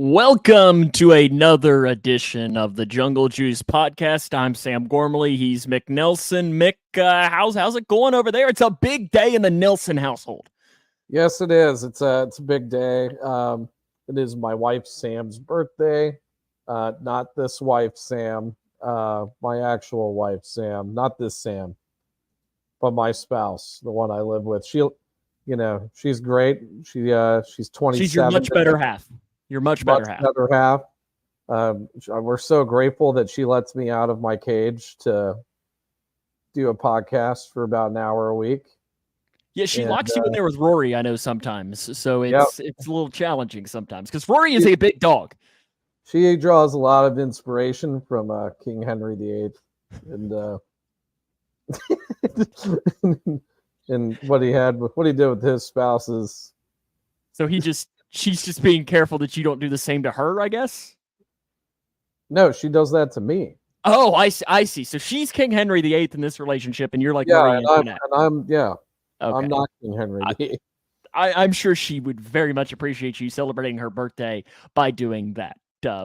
Welcome to another edition of the Jungle Juice podcast. I'm Sam Gormley. He's Mick Nelson. Mick, how's it going over there? It's a big day in the Nelson household. Yes, it is. It's a big day. It is my wife Sam's birthday. Not this wife Sam, my actual wife Sam. Not this Sam, but my spouse, the one I live with. She's great. She's 27. She's your much better half. Your much better half. We're so grateful that she lets me out of my cage to do a podcast for about an hour a week. Yeah, she locks you in there with Rory, I know sometimes. So it's a little challenging sometimes because Rory is a big dog. She draws a lot of inspiration from King Henry VIII and and what he did with his spouses. So she's just being careful that you don't do the same to her, I guess? No, she does that to me. Oh, I see. So she's King Henry VIII in this relationship, and you're like, I'm not King Henry VIII. I'm sure she would very much appreciate you celebrating her birthday by doing that,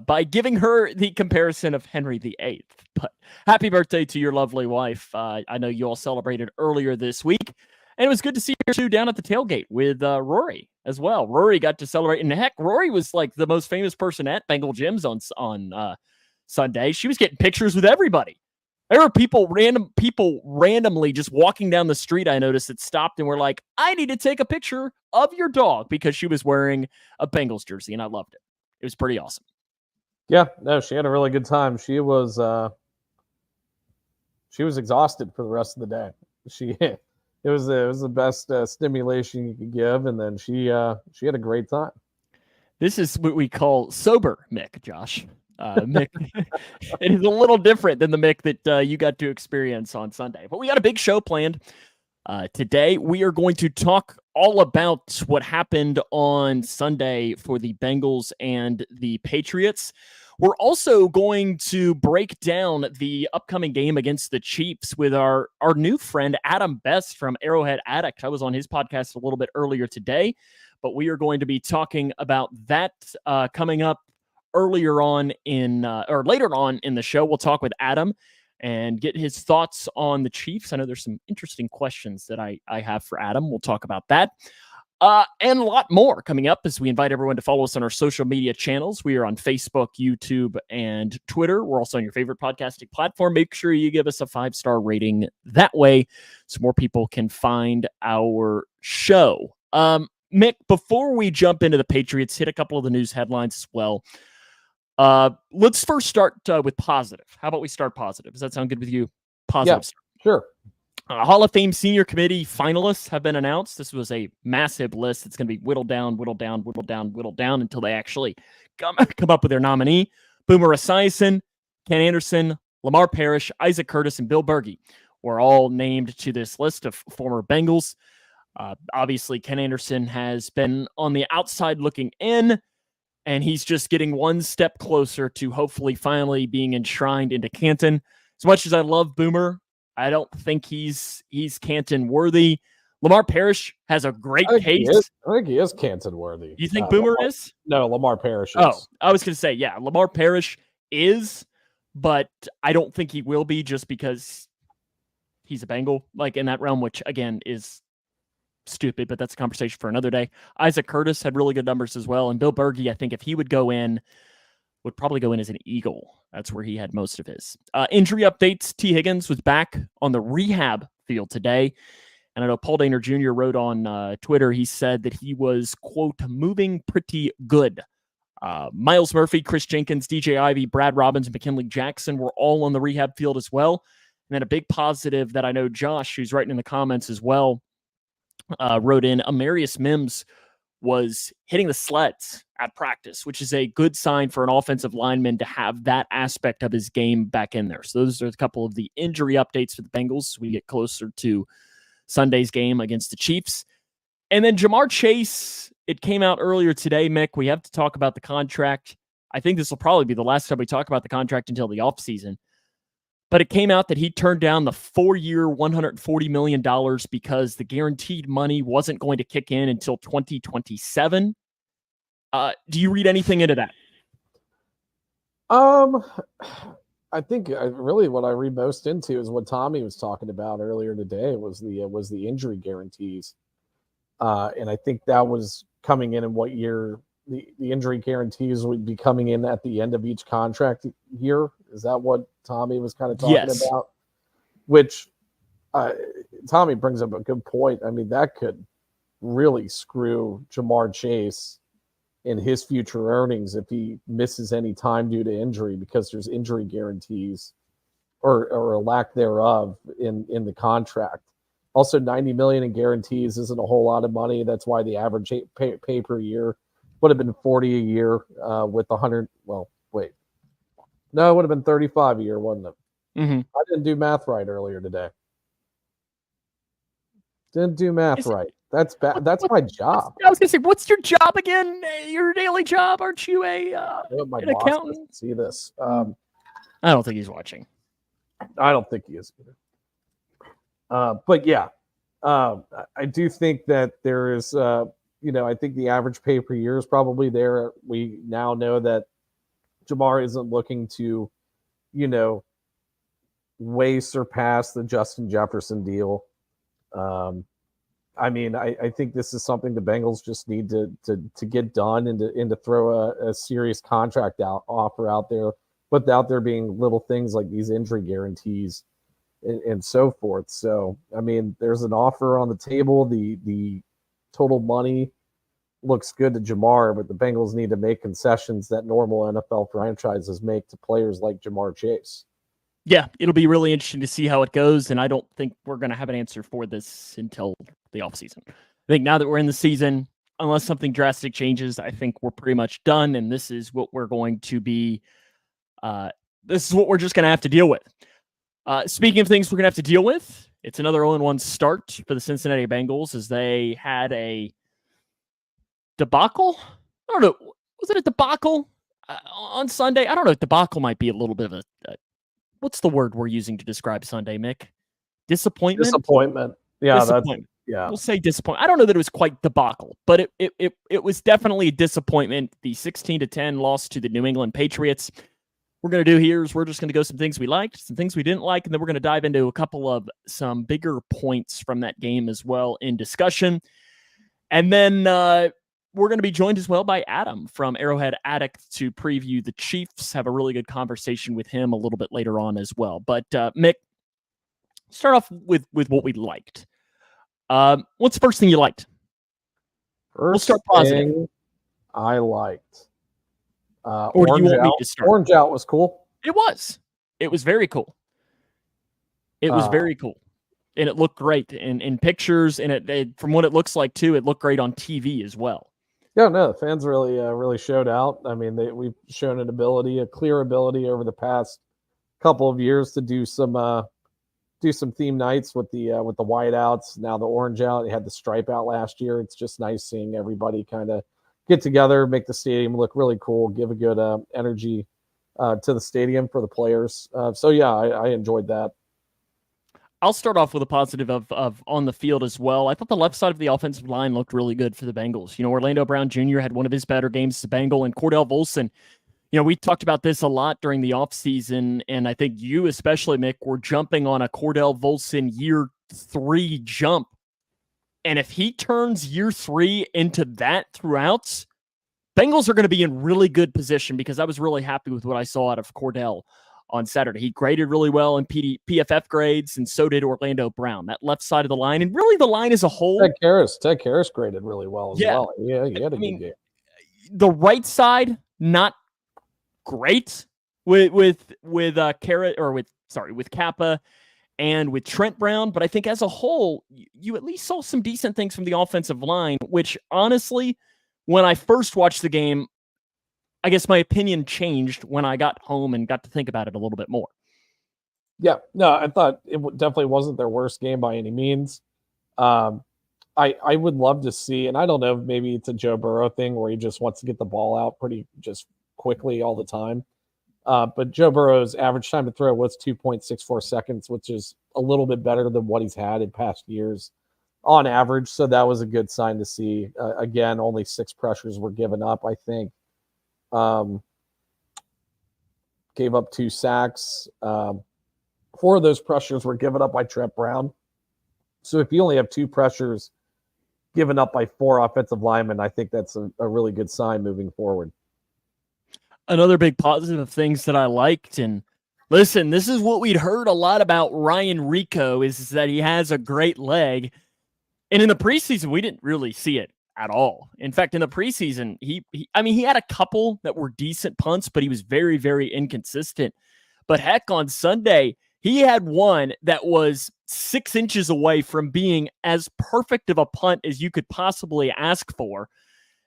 by giving her the comparison of Henry VIII. But happy birthday to your lovely wife. I know you all celebrated earlier this week, and it was good to see her too down at the tailgate with Rory as well. Rory got to celebrate, and heck, Rory was like the most famous person at Bengal Gyms on Sunday. She was getting pictures with everybody. There were random people randomly just walking down the street. I noticed that stopped and were like, "I need to take a picture of your dog," because she was wearing a Bengals jersey, and I loved it. It was pretty awesome. Yeah, no, she had a really good time. She was exhausted for the rest of the day. It was the best stimulation you could give, and then she had a great time. This is what we call sober Mick, Josh. Mick, it is a little different than the Mick that you got to experience on Sunday. But we got a big show planned today. We are going to talk all about what happened on Sunday for the Bengals and the Patriots. We're also going to break down the upcoming game against the Chiefs with our new friend, Adam Best from Arrowhead Addict. I was on his podcast a little bit earlier today, but we are going to be talking about that coming up later on in the show. We'll talk with Adam and get his thoughts on the Chiefs. I know there's some interesting questions that I have for Adam. We'll talk about that. And a lot more coming up as we invite everyone to follow us on our social media channels. We are on Facebook, YouTube, and Twitter. We're also on your favorite podcasting platform. Make sure you give us a 5-star rating that way so more people can find our show. Mick, before we jump into the Patriots, hit a couple of the news headlines as well. Let's first start with positive. How about we start positive? Does that sound good with you? Positive. Yeah, sure. Hall of Fame Senior Committee finalists have been announced. This was a massive list. It's going to be whittled down until they actually come up with their nominee. Boomer Esiason, Ken Anderson, Lamar Parrish, Isaac Curtis, and Bill Bergey were all named to this list of former Bengals. Obviously, Ken Anderson has been on the outside looking in, and he's just getting one step closer to hopefully finally being enshrined into Canton. As much as I love Boomer, I don't think he's Canton worthy. Lamar Parrish has a great case. I think he is Canton worthy. You think Boomer is? No, Lamar Parrish is. Oh, I was going to say, yeah, Lamar Parrish is, but I don't think he will be just because he's a Bengal, like in that realm, which again is stupid, but that's a conversation for another day. Isaac Curtis had really good numbers as well. And Bill Bergey, I think if he would probably go in as an Eagle. That's where he had most of his. Injury updates. T. Higgins was back on the rehab field today. And I know Paul Dehner Jr. wrote on Twitter, he said that he was, quote, moving pretty good. Miles Murphy, Chris Jenkins, DJ Ivey, Brad Robbins, and McKinley Jackson were all on the rehab field as well. And then a big positive that I know Josh, who's writing in the comments as well, wrote in, Amarius Mims was hitting the sleds at practice, which is a good sign for an offensive lineman to have that aspect of his game back in there. So those are a couple of the injury updates for the Bengals as we get closer to Sunday's game against the Chiefs. And then Jamar Chase, it came out earlier today, Mick. We have to talk about the contract. I think this will probably be the last time we talk about the contract until the offseason. But it came out that he turned down the 4-year, $140 million because the guaranteed money wasn't going to kick in until 2027. Do you read anything into that? Um, I think really what I read most into is what Tommy was talking about earlier today was the injury guarantees, and I think that was coming in what year the injury guarantees would be coming in at the end of each contract year. Is that what Tommy was kind of talking Yes. about? Which Tommy brings up a good point. I mean, that could really screw Jamar Chase in his future earnings if he misses any time due to injury because there's injury guarantees or a lack thereof in the contract. Also, 90 million in guarantees isn't a whole lot of money. That's why the average pay per year would have been 40 a year with 100. Well, wait, no, it would have been 35 a year, wouldn't it? Mm-hmm. I didn't do math right earlier today. Didn't do math right. That's bad. That's my job. I was gonna say, what's your job again? Your daily job? Aren't you My an boss accountant? doesn't see this. I don't think he's watching. I don't think he is either. But yeah, I do think that there is, I think the average pay per year is probably there. We now know that Jamar isn't looking to, way surpass the Justin Jefferson deal. I mean, I think this is something the Bengals just need to get done and to throw a serious contract offer out there, without there being little things like these injury guarantees and so forth. So, I mean, there's an offer on the table. The total money looks good to Jamar, but the Bengals need to make concessions that normal NFL franchises make to players like Jamar Chase. Yeah, it'll be really interesting to see how it goes, and I don't think we're going to have an answer for this until the offseason. I think now that we're in the season, unless something drastic changes, I think we're pretty much done, and this is what we're going to be this is what we're just going to have to deal with. Speaking of things we're going to have to deal with, it's another 0-1 start for the Cincinnati Bengals as they had a debacle. I don't know. Was it a debacle on Sunday? I don't know. Debacle might be a little bit of a what's the word we're using to describe Sunday, Mick? Disappointment? Disappointment. Yeah, disappointment. Yeah. We'll say disappointment. I don't know that it was quite debacle, but it was definitely a disappointment. The 16-10 loss to the New England Patriots. We're going to do here is we're just going to go some things we liked, some things we didn't like, and then we're going to dive into a couple of some bigger points from that game as well in discussion. And then we're going to be joined as well by Adam from Arrowhead Addict to preview the Chiefs. Have a really good conversation with him a little bit later on as well. But Mick, start off with what we liked. What's the first thing you liked? We'll start positive. I liked. Or do you want me to start? Orange out was cool. It was. It was very cool. It was very cool. And it looked great in pictures. And it from what it looks like, too, it looked great on TV as well. Yeah, no, the fans really showed out. I mean, we've shown a clear ability over the past couple of years to do some theme nights with the whiteouts. Now the orange out. They had the stripe out last year. It's just nice seeing everybody kind of get together, make the stadium look really cool, give a good energy to the stadium for the players. So yeah, I enjoyed that. I'll start off with a positive of on the field as well. I thought the left side of the offensive line looked really good for the Bengals. Orlando Brown Jr. had one of his better games as a Bengal, and Cordell Volson. We talked about this a lot during the offseason, and I think you especially, Mick, were jumping on a Cordell Volson year 3 jump. And if he turns year 3 into that throughout, Bengals are going to be in really good position because I was really happy with what I saw out of Cordell on Saturday. He graded really well in PFF grades, and so did Orlando Brown. That left side of the line, and really the line as a whole. Ted Karras graded really well as well. Yeah, he had a good game. The right side, not great with Kappa and with Trent Brown, but I think as a whole, you at least saw some decent things from the offensive line, which honestly, when I first watched the game, I guess my opinion changed when I got home and got to think about it a little bit more. Yeah, no, I thought it definitely wasn't their worst game by any means. I would love to see, and I don't know, maybe it's a Joe Burrow thing where he just wants to get the ball out pretty just quickly all the time. But Joe Burrow's average time to throw was 2.64 seconds, which is a little bit better than what he's had in past years on average. So that was a good sign to see. Again, only 6 pressures were given up, I think. gave up 2 sacks. 4 of those pressures were given up by Trent Brown. So if you only have 2 pressures given up by 4 offensive linemen, I think that's a really good sign moving forward. Another big positive of things that I liked, and listen, this is what we'd heard a lot about Ryan Rico, is that he has a great leg. And in the preseason, we didn't really see it at all. In fact, in the preseason, he had a couple that were decent punts, but he was very, very inconsistent. But heck, on Sunday, he had one that was 6 inches away from being as perfect of a punt as you could possibly ask for.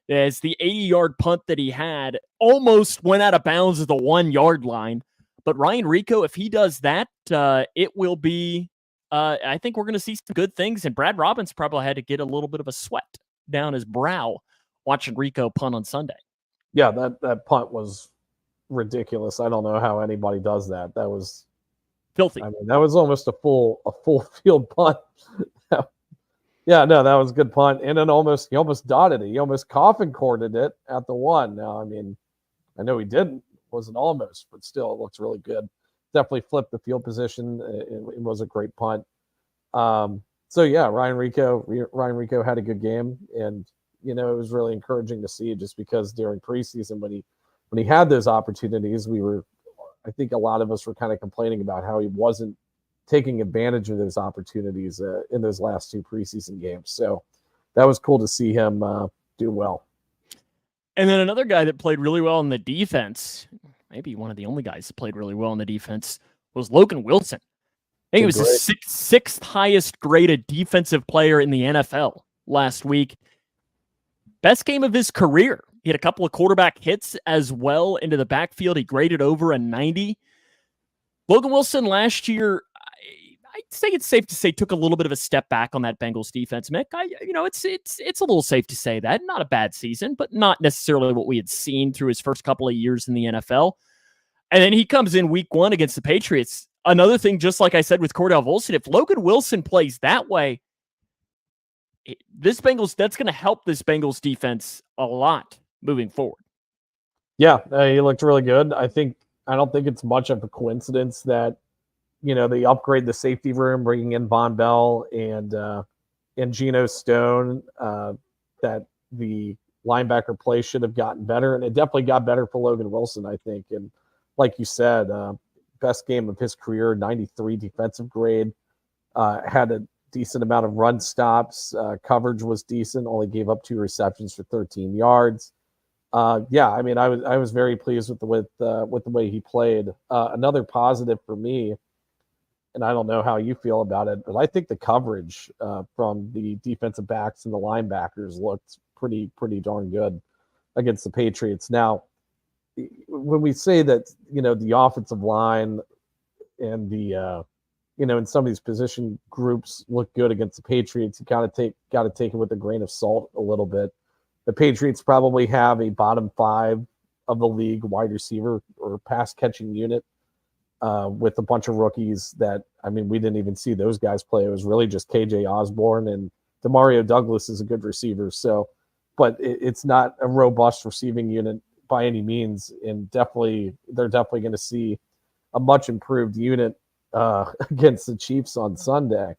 As the 80-yard punt that he had almost went out of bounds at the 1-yard line. But Ryan Rico, if he does that, it will be, I think we're going to see some good things. And Brad Robbins probably had to get a little bit of a sweat down his brow watching Rico punt on Sunday. Yeah, that punt was ridiculous. I don't know how anybody does that. That was filthy. I mean, that was almost a full field punt. Yeah, no, that was a good punt. And then he almost dotted it. He almost coffin corded it at the 1. Now, I mean, I know he didn't. It wasn't almost, but still, it looks really good. Definitely flipped the field position. It was a great punt. So yeah, Ryan Rico had a good game, and it was really encouraging to see, just because during preseason when he had those opportunities, I think a lot of us were kind of complaining about how he wasn't taking advantage of those opportunities in those last 2 preseason games. So that was cool to see him do well. And then another guy that played really well in the defense, maybe one of the only guys that played really well in the defense, was Logan Wilson. I think he was the sixth highest graded defensive player in the NFL last week. Best game of his career. He had a couple of quarterback hits as well into the backfield. He graded over a 90. Logan Wilson last year, I'd say it's safe to say, took a little bit of a step back on that Bengals defense. Mick, it's a little safe to say that. Not a bad season, but not necessarily what we had seen through his first couple of years in the NFL. And then he comes in week 1 against the Patriots. Another thing, just like I said with Cordell Volson, if Logan Wilson plays that way, that's going to help this Bengals defense a lot moving forward. Yeah, he looked really good. I don't think it's much of a coincidence that they upgrade the safety room, bringing in Von Bell and Geno Stone, that the linebacker play should have gotten better. And it definitely got better for Logan Wilson, I think. And like you said, best game of his career, 93 defensive grade, had a decent amount of run stops. Coverage was decent, only gave up 2 receptions for 13 yards. Yeah, I mean, I was very pleased with the way he played. Another positive for me, and I don't know how you feel about it, but I think the coverage from the defensive backs and the linebackers looked pretty darn good against the Patriots. Now, when we say that, the offensive line and the and some of these position groups look good against the Patriots, you got to take it with a grain of salt a little bit. The Patriots probably have a bottom 5 of the league wide receiver or pass catching unit with a bunch of rookies that, I mean, we didn't even see those guys play. It was really just KJ Osborne, and Demario Douglas is a good receiver. So, but it's not a robust receiving unit by any means. And they're definitely going to see a much improved unit against the Chiefs on Sunday.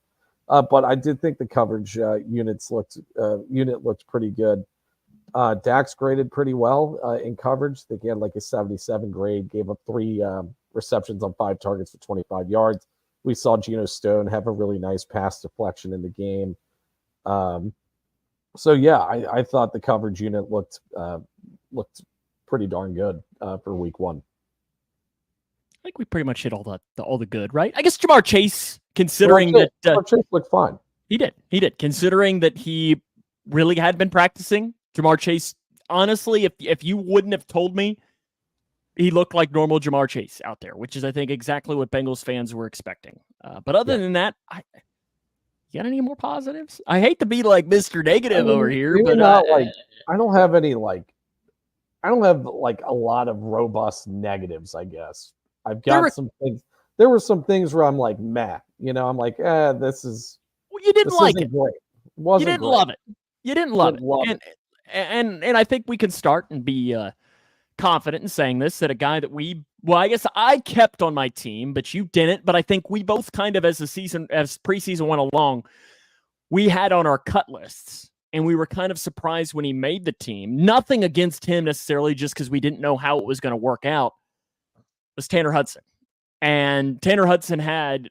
But I did think the coverage unit looked pretty good. Dax graded pretty well in coverage. I think he had like a 77 grade, gave up 3 receptions on 5 targets for 25 yards. We saw Geno Stone have a really nice pass deflection in the game. So yeah, I thought the coverage unit looked pretty darn good for week 1. I think we pretty much hit all the good, right? I guess Jamar Chase, considering that Jamar Chase looked fine. He did. Considering that he really had been practicing, Jamar Chase, honestly, if you wouldn't have told me, he looked like normal Jamar Chase out there, which is, I think, exactly what Bengals fans were expecting. But other than that, you got any more positives? I hate to be like Mr. Negative over here, but I don't have any I don't have a lot of robust negatives, I guess. I've got some things. There were some things where I'm like, meh. I'm like, this is. Well, you didn't like it. Great. You didn't love it. You didn't love it. And I think we can start and be confident in saying this, that a guy that I guess I kept on my team, but you didn't. But I think we both kind of, as preseason went along, we had on our cut lists, and we were kind of surprised when he made the team. Nothing against him necessarily, just because we didn't know how it was going to work out, was Tanner Hudson. And Tanner Hudson had,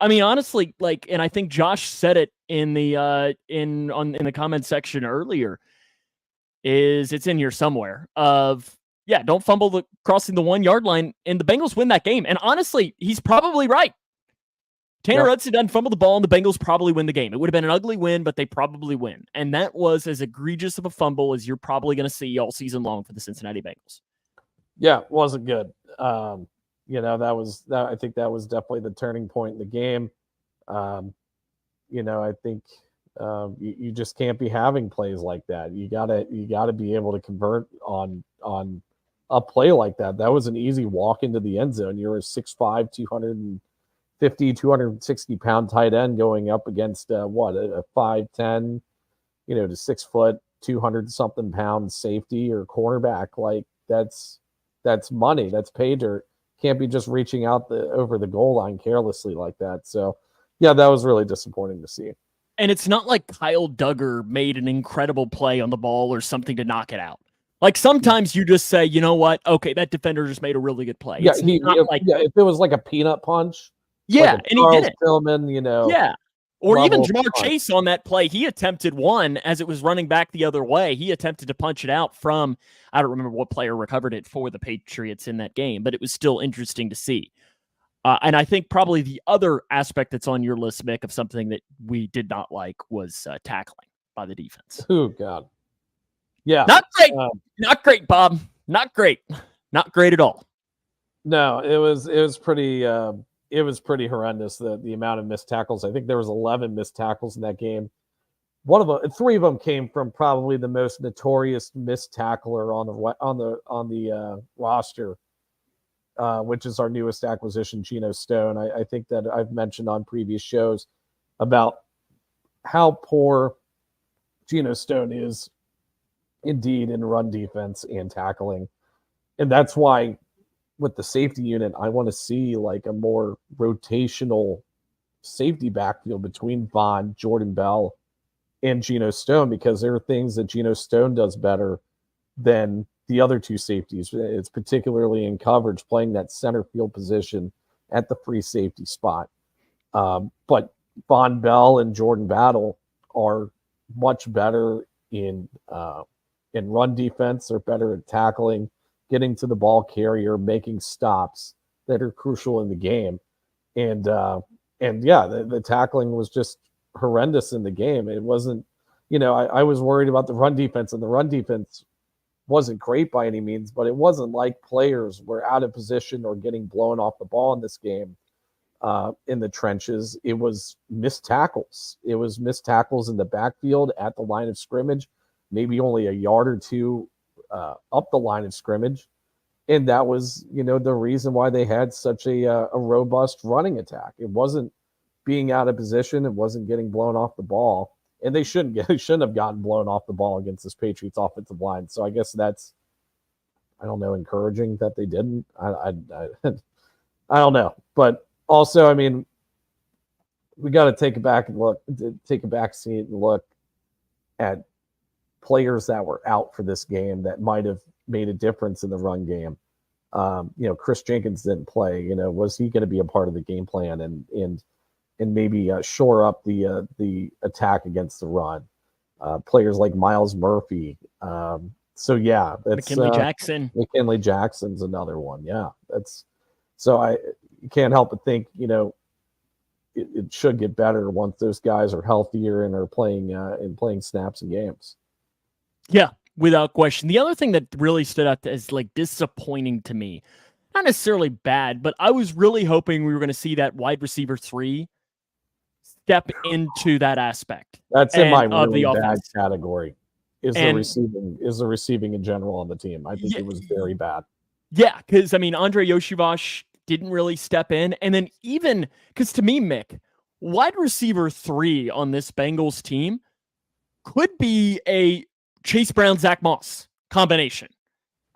I mean, honestly, like, and I think Josh said it in the in the comment section earlier, is it's in here somewhere of, yeah, don't fumble crossing the 1 yard line, and the Bengals win that game. And honestly, he's probably right. Tanner Hudson doesn't fumble the ball, and the Bengals probably win the game. It would have been an ugly win, but they probably win. And that was as egregious of a fumble as you're probably going to see all season long for the Cincinnati Bengals. Yeah, it wasn't good. I think that was definitely the turning point in the game. I think you just can't be having plays like that. You gotta be able to convert on a play like that. That was an easy walk into the end zone. You're a 6'5", 260 pound tight end going up against a 5'10", to 6 foot, 200 something pound safety or cornerback. Like that's money. That's pay dirt. Can't be just reaching out over the goal line carelessly like that. So, yeah, that was really disappointing to see. And it's not like Kyle Duggar made an incredible play on the ball or something to knock it out. Like sometimes you just say, you know what? Okay, that defender just made a really good play. Yeah, if it was like a peanut punch. Yeah, like and he did it. Tillman, Yeah. Or even Jamar Chase on that play. He attempted one as it was running back the other way. He attempted to punch it out from, I don't remember what player recovered it for the Patriots in that game, but it was still interesting to see. And I think probably the other aspect that's on your list, Mick, of something that we did not like was tackling by the defense. Oh, God. Yeah. Not great. Not great, Bob. Not great. Not great at all. No, it was pretty horrendous, the amount of missed tackles. I think there was 11 missed tackles in that game. 3 of them came from probably the most notorious missed tackler on the roster, which is our newest acquisition, Geno Stone. I think that I've mentioned on previous shows about how poor Geno Stone is indeed in run defense and tackling. And that's why with the safety unit, I want to see like a more rotational safety backfield between Vaughn, Jordan Bell, and Geno Stone, because there are things that Geno Stone does better than the other two safeties. It's particularly in coverage, playing that center field position at the free safety spot. But Von Bell and Jordan Battle are much better in run defense. They're better at tackling, getting to the ball carrier, making stops that are crucial in the game. And the tackling was just horrendous in the game. It wasn't, I was worried about the run defense, and the run defense wasn't great by any means, but it wasn't like players were out of position or getting blown off the ball in this game in the trenches. It was missed tackles. It was missed tackles in the backfield at the line of scrimmage, maybe only a yard or two up the line of scrimmage. And that was, the reason why they had such a robust running attack. It wasn't being out of position. It wasn't getting blown off the ball. And they shouldn't have gotten blown off the ball against this Patriots offensive line. So I guess that's, I don't know, encouraging that they didn't. I don't know. But also, I mean, we got to take a back seat and look at players that were out for this game that might have made a difference in the run game. Chris Jenkins didn't play. Was he going to be a part of the game plan and maybe shore up the attack against the run? Players like Miles Murphy. McKinley Jackson. McKinley Jackson's another one. Yeah, you can't help but think it should get better once those guys are healthier and are playing snaps and games. Yeah, without question. The other thing that really stood out as like disappointing to me, not necessarily bad, but I was really hoping we were going to see that wide receiver 3 step into that aspect. That's in my really bad category. Is the receiving in general on the team? I think it was very bad. Yeah, because Andre Yoshivash didn't really step in, and then even because to me, Mick, wide receiver 3 on this Bengals team could be a Chase Brown, Zach Moss combination.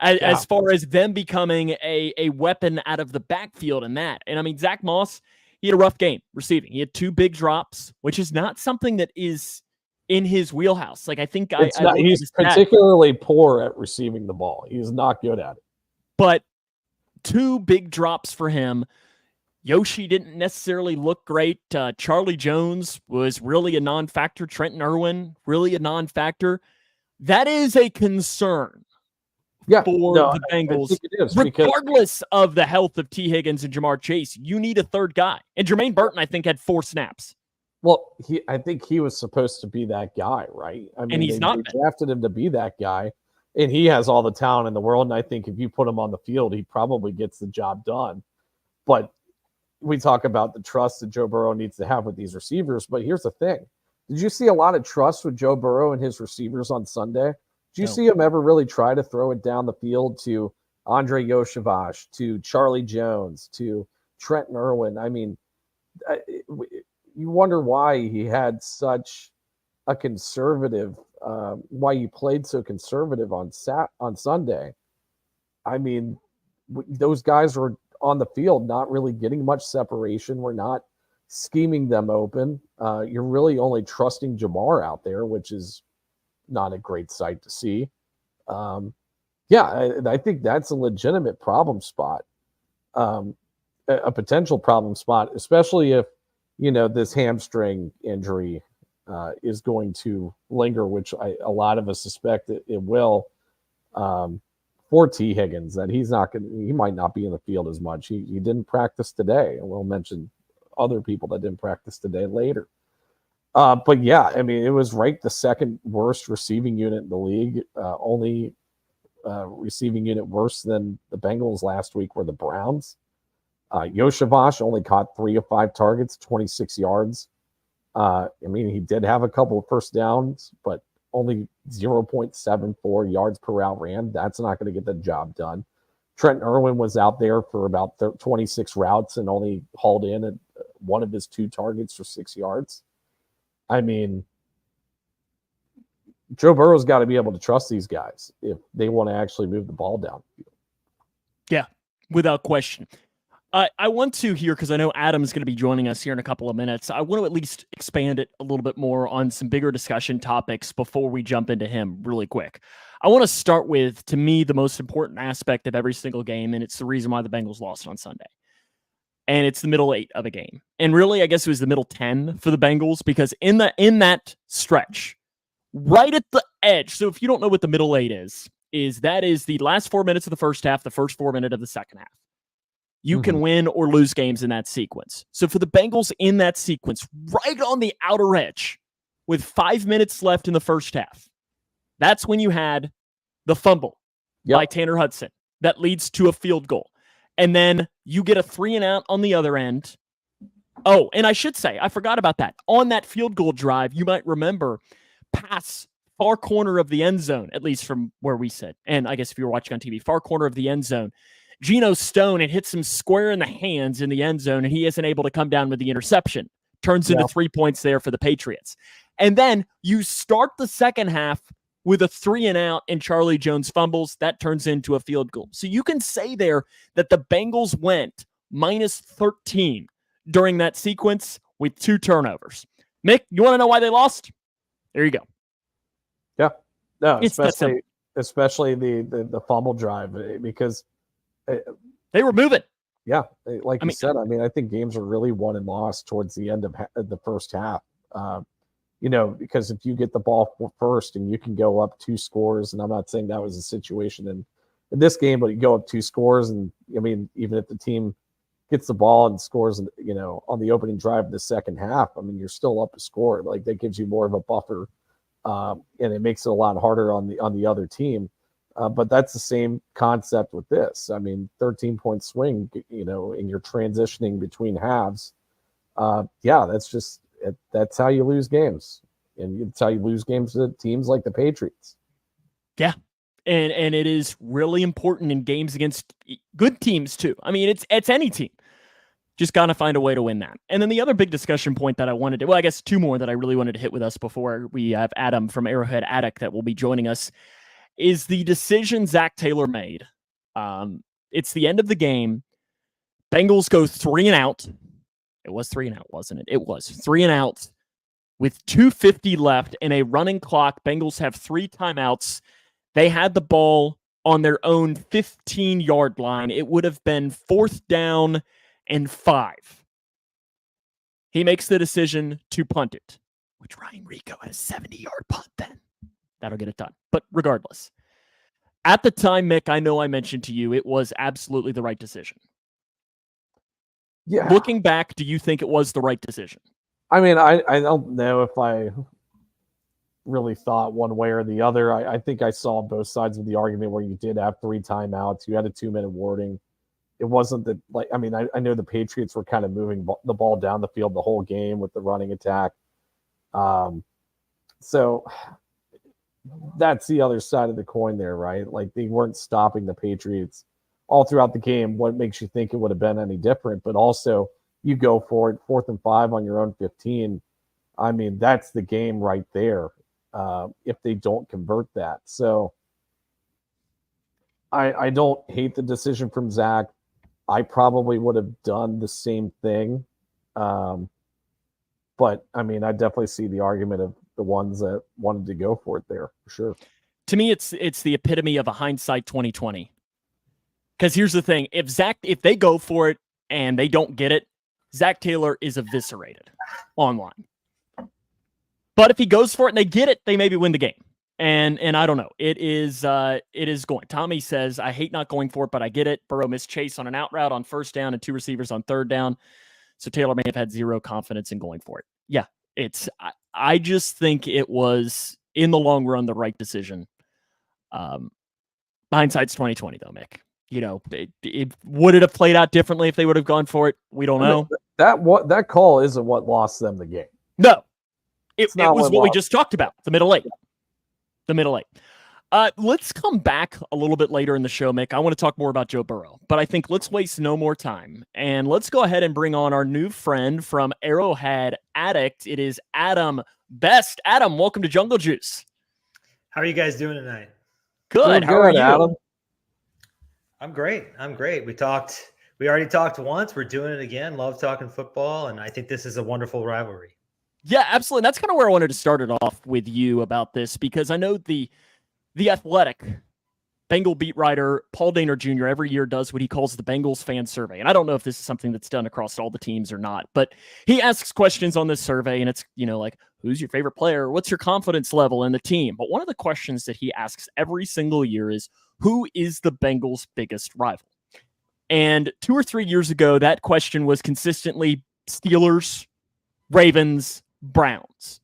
as far as them becoming a weapon out of the backfield and that. And I mean, Zach Moss, he had a rough game receiving. He had 2 big drops, which is not something that is in his wheelhouse. Like, I think he's particularly poor at receiving the ball. He's not good at it. But 2 big drops for him. Yoshi didn't necessarily look great. Charlie Jones was really a non-factor. Trenton Irwin, really a non-factor. That is a concern for the Bengals. I think it is, regardless of the health of T. Higgins and Jamar Chase, you need a third guy. And Jermaine Burton, I think, had 4 snaps. Well, I think he was supposed to be that guy, right? I mean, and he's not. They drafted him to be that guy, and he has all the talent in the world. And I think if you put him on the field, he probably gets the job done. But we talk about the trust that Joe Burrow needs to have with these receivers. But here's the thing. Did you see a lot of trust with Joe Burrow and his receivers on Sunday? Did you see him ever really try to throw it down the field to Andre Yoshavash, to Charlie Jones, to Trenton Irwin? I mean, you wonder why he had such a conservative, why he played so conservative on Sunday. I mean, those guys were on the field, not really getting much separation. We're not scheming them open. You're really only trusting Jamar out there, which is not a great sight to see. I think that's a legitimate problem spot, a potential problem spot, especially if, this hamstring injury is going to linger, which a lot of us suspect it will, for T. Higgins, that he might not be in the field as much. He didn't practice today, and we'll mention other people that didn't practice today later. But yeah, I mean, it was ranked the 2nd worst receiving unit in the league. Only receiving unit worse than the Bengals last week were the Browns. Yoshavash only caught 3 of 5 targets, 26 yards. I mean, he did have a couple of first downs, but only 0.74 yards per route ran. That's not going to get the job done. Trenton Irwin was out there for about 26 routes and only hauled in at one of his 2 targets for 6 yards. I mean, Joe Burrow's got to be able to trust these guys if they want to actually move the ball down the field. Yeah, without question. I want to here, because I know Adam's going to be joining us here in a couple of minutes. I want to at least expand it a little bit more on some bigger discussion topics before we jump into him really quick. I want to start with, to me, the most important aspect of every single game, and it's the reason why the Bengals lost on Sunday. And it's the middle 8 of a game. And really, I guess it was the middle 10 for the Bengals, because in that stretch, right at the edge, so if you don't know what the middle 8 is that is the last 4 minutes of the first half, the first 4 minutes of the second half. You can win or lose games in that sequence. So for the Bengals in that sequence, right on the outer edge, with 5 minutes left in the first half, that's when you had the fumble by Tanner Hudson that leads to a field goal. And then you get a 3-and-out on the other end. Oh, and I should say, I forgot about that. On that field goal drive, you might remember, pass far corner of the end zone, at least from where we sit. And I guess if you were watching on TV, far corner of the end zone, Geno Stone, it hits him square in the hands in the end zone, and he isn't able to come down with the interception. Turns into 3 points there for the Patriots. And then you start the second half with a 3-and-out and Charlie Jones fumbles. That turns into a field goal. So you can say there that the Bengals went minus 13 during that sequence with 2 turnovers. Mick, you want to know why they lost? There you go. Yeah. No, especially the fumble drive, because they were moving. Yeah, like you said, I mean, I think games are really won and lost towards the end of the first half. Because if you get the ball first and you can go up 2 scores, and I'm not saying that was a situation in this game, but you go up 2 scores, and I mean, even if the team gets the ball and scores, on the opening drive of the second half, I mean, you're still up a score. Like, that gives you more of a buffer, and it makes it a lot harder on the other team. But that's the same concept with this. I mean, 13-point swing, and you're transitioning between halves. That's how you lose games. And it's how you lose games to teams like the Patriots. Yeah. And it is really important in games against good teams too. I mean, it's any team. Just got to find a way to win that. And then the other big discussion point that I wanted to, I guess 2 more that I really wanted to hit with us before we have Adam from Arrowhead Addict that will be joining us. is the decision Zach Taylor made. It's the end of the game. Bengals go 3 and out. It was 3 and out, wasn't it? It was 3 and out with 2:50 left and a running clock. Bengals have 3 timeouts. They had the ball on their own 15-yard line. It would have been 4th down and 5. He makes the decision to punt it, which Ryan Rico had a 70-yard punt then. That'll get it done. But regardless, at the time, Mick, I know I mentioned to you, it was absolutely the right decision. Yeah. Looking back, do you think it was the right decision? I mean, I don't know if I really thought one way or the other. I think I saw both sides of the argument where you did have 3 timeouts. You had a 2-minute warning. It wasn't that, like, I mean, I know the Patriots were kind of moving the ball down the field the whole game with the running attack. So that's the other side of the coin there, right? Like, they weren't stopping the Patriots all throughout the game. What makes you think it would have been any different? But also, you go for it, 4th and 5 on your own 15. I mean, that's the game right there. If they don't convert that. So I don't hate the decision from Zach. I probably would have done the same thing. But I mean, I definitely see the argument of the ones that wanted to go for it there, for sure. To me, it's the epitome of a hindsight 2020. Because here's the thing. If they go for it and they don't get it, Zach Taylor is eviscerated online. But if he goes for it and they get it, they maybe win the game. And I don't know. It is going. Tommy says, I hate not going for it, but I get it. Burrow missed Chase on an out route on 1st down and 2 receivers on 3rd down. So Taylor may have had 0 confidence in going for it. Yeah, I just think it was, in the long run, the right decision. Hindsight's 2020, though, Mick. You know, would it have played out differently if they would have gone for it? We don't know. That call isn't what lost them the game. No. It was what we just talked about, the middle 8. The middle 8. Let's come back a little bit later in the show, Mick. I want to talk more about Joe Burrow, but I think let's waste no more time. And let's go ahead and bring on our new friend from Arrowhead Addict. It is Adam Best. Adam, welcome to Jungle Juice. How are you guys doing tonight? Good. How are you? Adam? I'm great. We already talked once. We're doing it again. Love talking football, and I think this is a wonderful rivalry. Yeah, absolutely. That's kind of where I wanted to start it off with you about this, because I know the Athletic Bengal beat writer Paul Dehner Jr. every year does what he calls the Bengals fan survey. And I don't know if this is something that's done across all the teams or not, but he asks questions on this survey, and it's, like, who's your favorite player? What's your confidence level in the team? But one of the questions that he asks every single year is, who is the Bengals' biggest rival? And 2 or 3 years ago, that question was consistently Steelers, Ravens, Browns.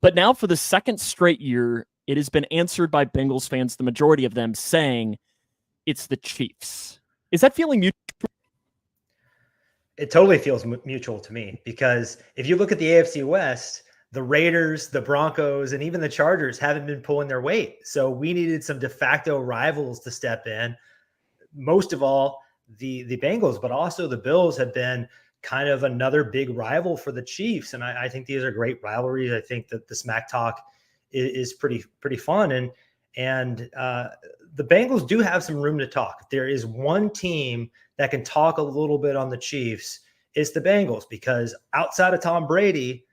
But now for the 2nd straight year, it has been answered by Bengals fans, the majority of them saying it's the Chiefs. Is that feeling mutual? It totally feels mutual to me, because if you look at the AFC West, the Raiders, the Broncos, and even the Chargers haven't been pulling their weight. So we needed some de facto rivals to step in. Most of all, the Bengals, but also the Bills have been kind of another big rival for the Chiefs. And I think these are great rivalries. I think that the smack talk is pretty fun. And the Bengals do have some room to talk. If there is one team that can talk a little bit on the Chiefs, it's the Bengals, because outside of Tom Brady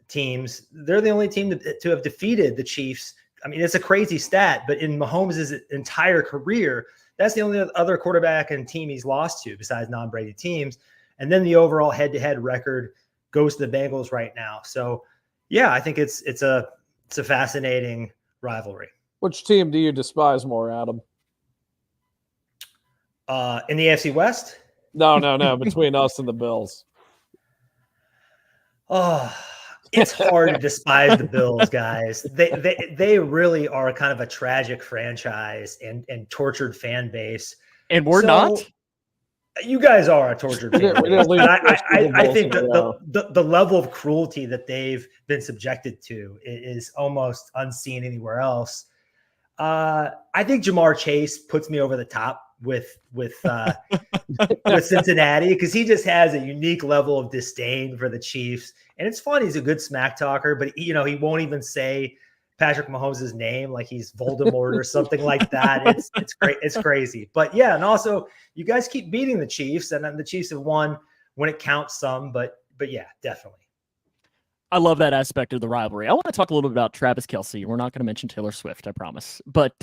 teams, they're the only team to have defeated the Chiefs. I mean, it's a crazy stat, but in Mahomes' entire career, that's the only other quarterback and team he's lost to besides non-Brady teams. And then the overall head-to-head record goes to the Bengals right now. So, yeah, I think it's a fascinating rivalry. Which team do you despise more, Adam? In the AFC West? No. Between us and the Bills. Oh, it's hard to despise the Bills, guys. They really are kind of a tragic franchise and tortured fan base. And we're not? You guys are a tortured fan base. But I think the level of cruelty that they've been subjected to is almost unseen anywhere else. I think Jamar Chase puts me over the top with Cincinnati, because he just has a unique level of disdain for the Chiefs. And it's fun. He's a good smack talker, but he won't even say Patrick Mahomes' name like he's Voldemort or something like that. It's great. It's crazy. But yeah, and also you guys keep beating the Chiefs, and then the Chiefs have won when it counts some. But yeah, definitely. I love that aspect of the rivalry. I want to talk a little bit about Travis Kelce. We're not going to mention Taylor Swift, I promise. But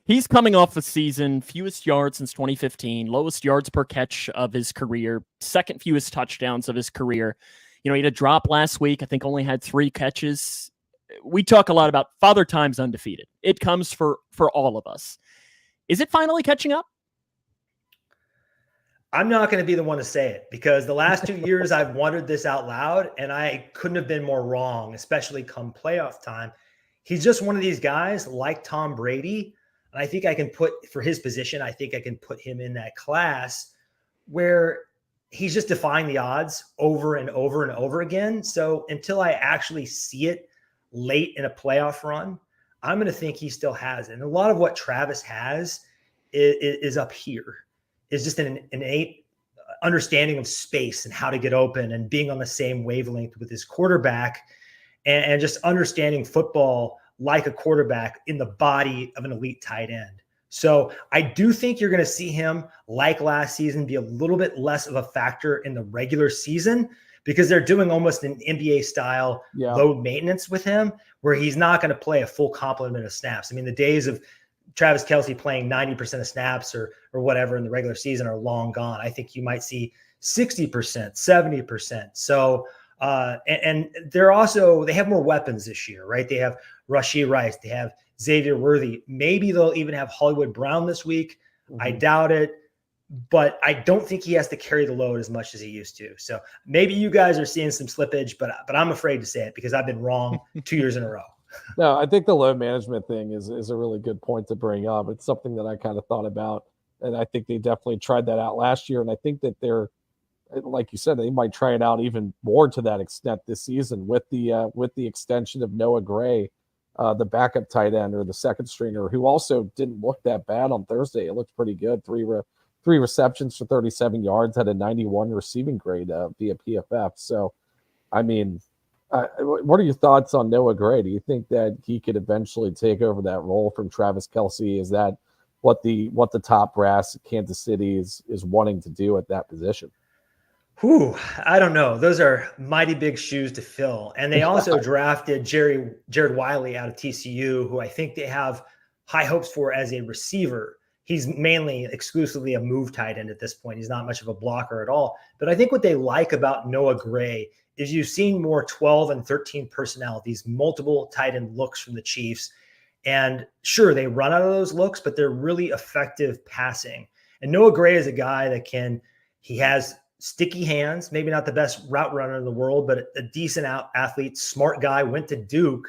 he's coming off a season, fewest yards since 2015, lowest yards per catch of his career, second fewest touchdowns of his career. He had a drop last week. I think only had 3 catches. We talk a lot about Father Time's undefeated. It comes for all of us. Is it finally catching up? I'm not going to be the one to say it because the last 2 years I've wondered this out loud, and I couldn't have been more wrong, especially come playoff time. He's just one of these guys like Tom Brady. And I think I can put, for his position, I think I can put him in that class where he's just defying the odds over and over and over again. So until I actually see it late in a playoff run, I'm going to think he still has it. And a lot of what Travis has is up here. Is just an innate understanding of space and how to get open and being on the same wavelength with his quarterback and just understanding football like a quarterback in the body of an elite tight end. So I do think you're going to see him, like last season, be a little bit less of a factor in the regular season because they're doing almost an NBA style load maintenance with him where he's not going to play a full complement of snaps. I mean, the days of Travis Kelce playing 90% of snaps or whatever in the regular season are long gone. I think you might see 60%, 70%. So, and they're also, they have more weapons this year, right? They have Rashee Rice. They have Xavier Worthy. Maybe they'll even have Hollywood Brown this week. Mm-hmm. I doubt it, but I don't think he has to carry the load as much as he used to. So maybe you guys are seeing some slippage, but I'm afraid to say it because I've been wrong 2 years in a row. No, I think the load management thing is a really good point to bring up. It's something that I kind of thought about, and I think they definitely tried that out last year. And I think that they're, like you said, they might try it out even more to that extent this season with the extension of Noah Gray, the backup tight end or the second stringer, who also didn't look that bad on Thursday. It looked pretty good. Three receptions for 37 yards, had a 91 receiving grade via PFF. So, I mean. What are your thoughts on Noah Gray? Do you think that he could eventually take over that role from Travis Kelce? Is that what the top brass of Kansas City is wanting to do at that position? I don't know. Those are mighty big shoes to fill. And they also drafted Jared Wiley out of TCU, who I think they have high hopes for as a receiver. He's mainly exclusively a move tight end at this point. He's not much of a blocker at all. But I think what they like about Noah Gray is you've seen more 12 and 13 personnel, these multiple tight end looks from the Chiefs. And sure, they run out of those looks, but they're really effective passing. And Noah Gray is a guy that he has sticky hands, maybe not the best route runner in the world, but a decent athlete, smart guy, went to Duke,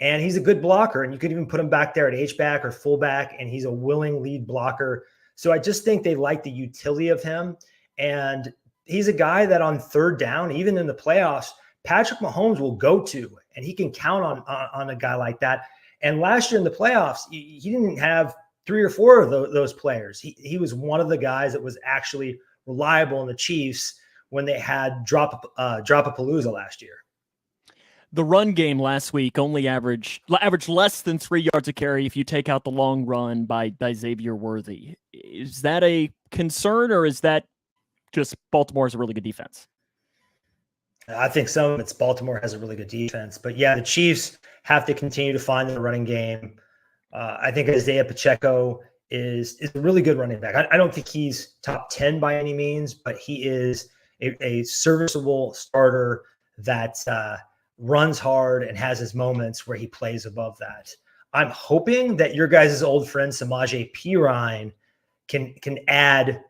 and he's a good blocker. And you could even put him back there at H-back or fullback, and he's a willing lead blocker. So I just think they like the utility of him. And he's a guy that on third down, even in the playoffs, Patrick Mahomes will go to, and he can count on a guy like that. And last year in the playoffs, he didn't have 3 or 4 of those players. He was one of the guys that was actually reliable in the Chiefs when they had drop-a-palooza last year. The run game last week only averaged less than 3 yards a carry if you take out the long run by Xavier Worthy. Is that a concern, or is that just Baltimore has a really good defense? I think some of it's Baltimore has a really good defense. But yeah, the Chiefs have to continue to find the running game. I think Isaiah Pacheco is a really good running back. I don't think he's top 10 by any means, but he is a serviceable starter that runs hard and has his moments where he plays above that. I'm hoping that your guys' old friend Samaje Perine can add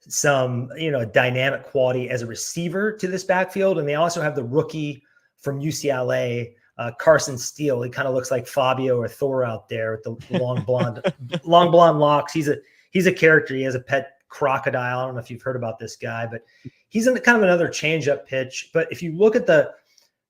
some, dynamic quality as a receiver to this backfield. And they also have the rookie from UCLA, Carson Steele. He kind of looks like Fabio or Thor out there with the long blonde locks. He's a character. He has a pet crocodile. I don't know if you've heard about this guy, but he's in kind of another change-up pitch. But if you look at the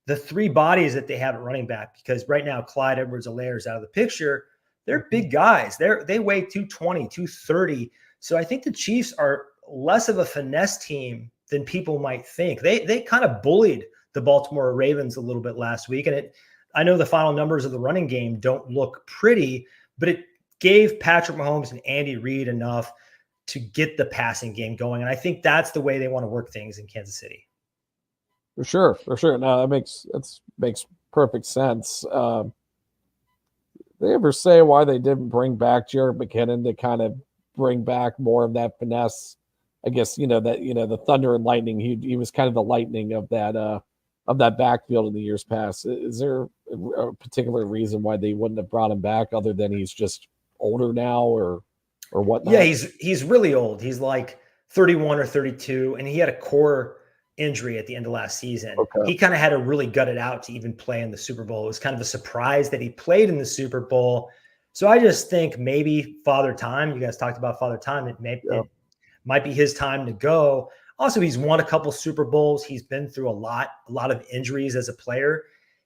3 bodies that they have at running back, because right now Clyde Edwards-Helaire is out of the picture, they're big guys. They weigh 220, 230. So I think the Chiefs are less of a finesse team than people might think. They kind of bullied the Baltimore Ravens a little bit last week, and I know the final numbers of the running game don't look pretty, but it gave Patrick Mahomes and Andy Reid enough to get the passing game going. And I think that's the way they want to work things in Kansas City. For sure. No, that makes perfect sense. They ever say why they didn't bring back Jared McKinnon to kind of bring back more of that finesse? I guess, the thunder and lightning, he was kind of the lightning of that backfield in the years past. Is there a particular reason why they wouldn't have brought him back other than he's just older now or whatnot? Yeah, he's really old. He's like 31 or 32, and he had a core injury at the end of last season. Okay. He kind of had to really gut it out to even play in the Super Bowl. It was kind of a surprise that he played in the Super Bowl. So I just think maybe Father Time, you guys talked about Father Time, it might be his time to go. Also, he's won a couple Super Bowls. He's been through a lot of injuries as a player.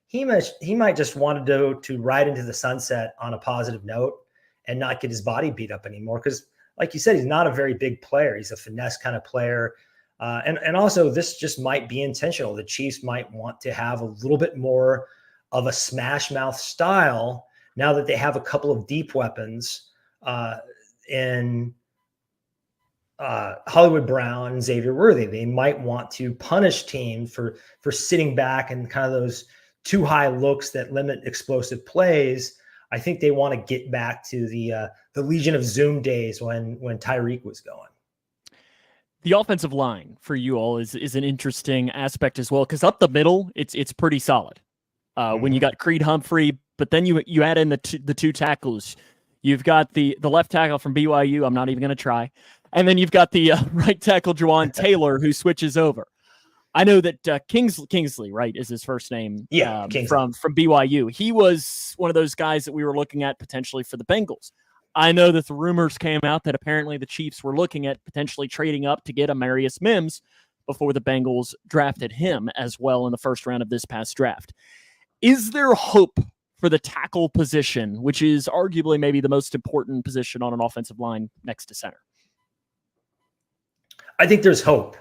He might just want to ride into the sunset on a positive note and not get his body beat up anymore. Because like you said, he's not a very big player. He's a finesse kind of player. And also this just might be intentional. The Chiefs might want to have a little bit more of a smash mouth style now that they have a couple of deep weapons in Hollywood Brown and Xavier Worthy. They might want to punish teams for sitting back and kind of those too high looks that limit explosive plays. I think they want to get back to the Legion of Zoom days when Tyreek was going. The offensive line for you all is an interesting aspect as well, because up the middle, it's pretty solid. When you got Creed Humphrey, but then you add in the two tackles. You've got the left tackle from BYU. I'm not even going to try. And then you've got the right tackle, Juwan Taylor, who switches over. I know that Kingsley, right, is his first name. Yeah, from BYU. He was one of those guys that we were looking at potentially for the Bengals. I know that the rumors came out that apparently the Chiefs were looking at potentially trading up to get Amarius Mims before the Bengals drafted him as well in the first round of this past draft. Is there hope for the tackle position, which is arguably maybe the most important position on an offensive line next to center? I think there's hope.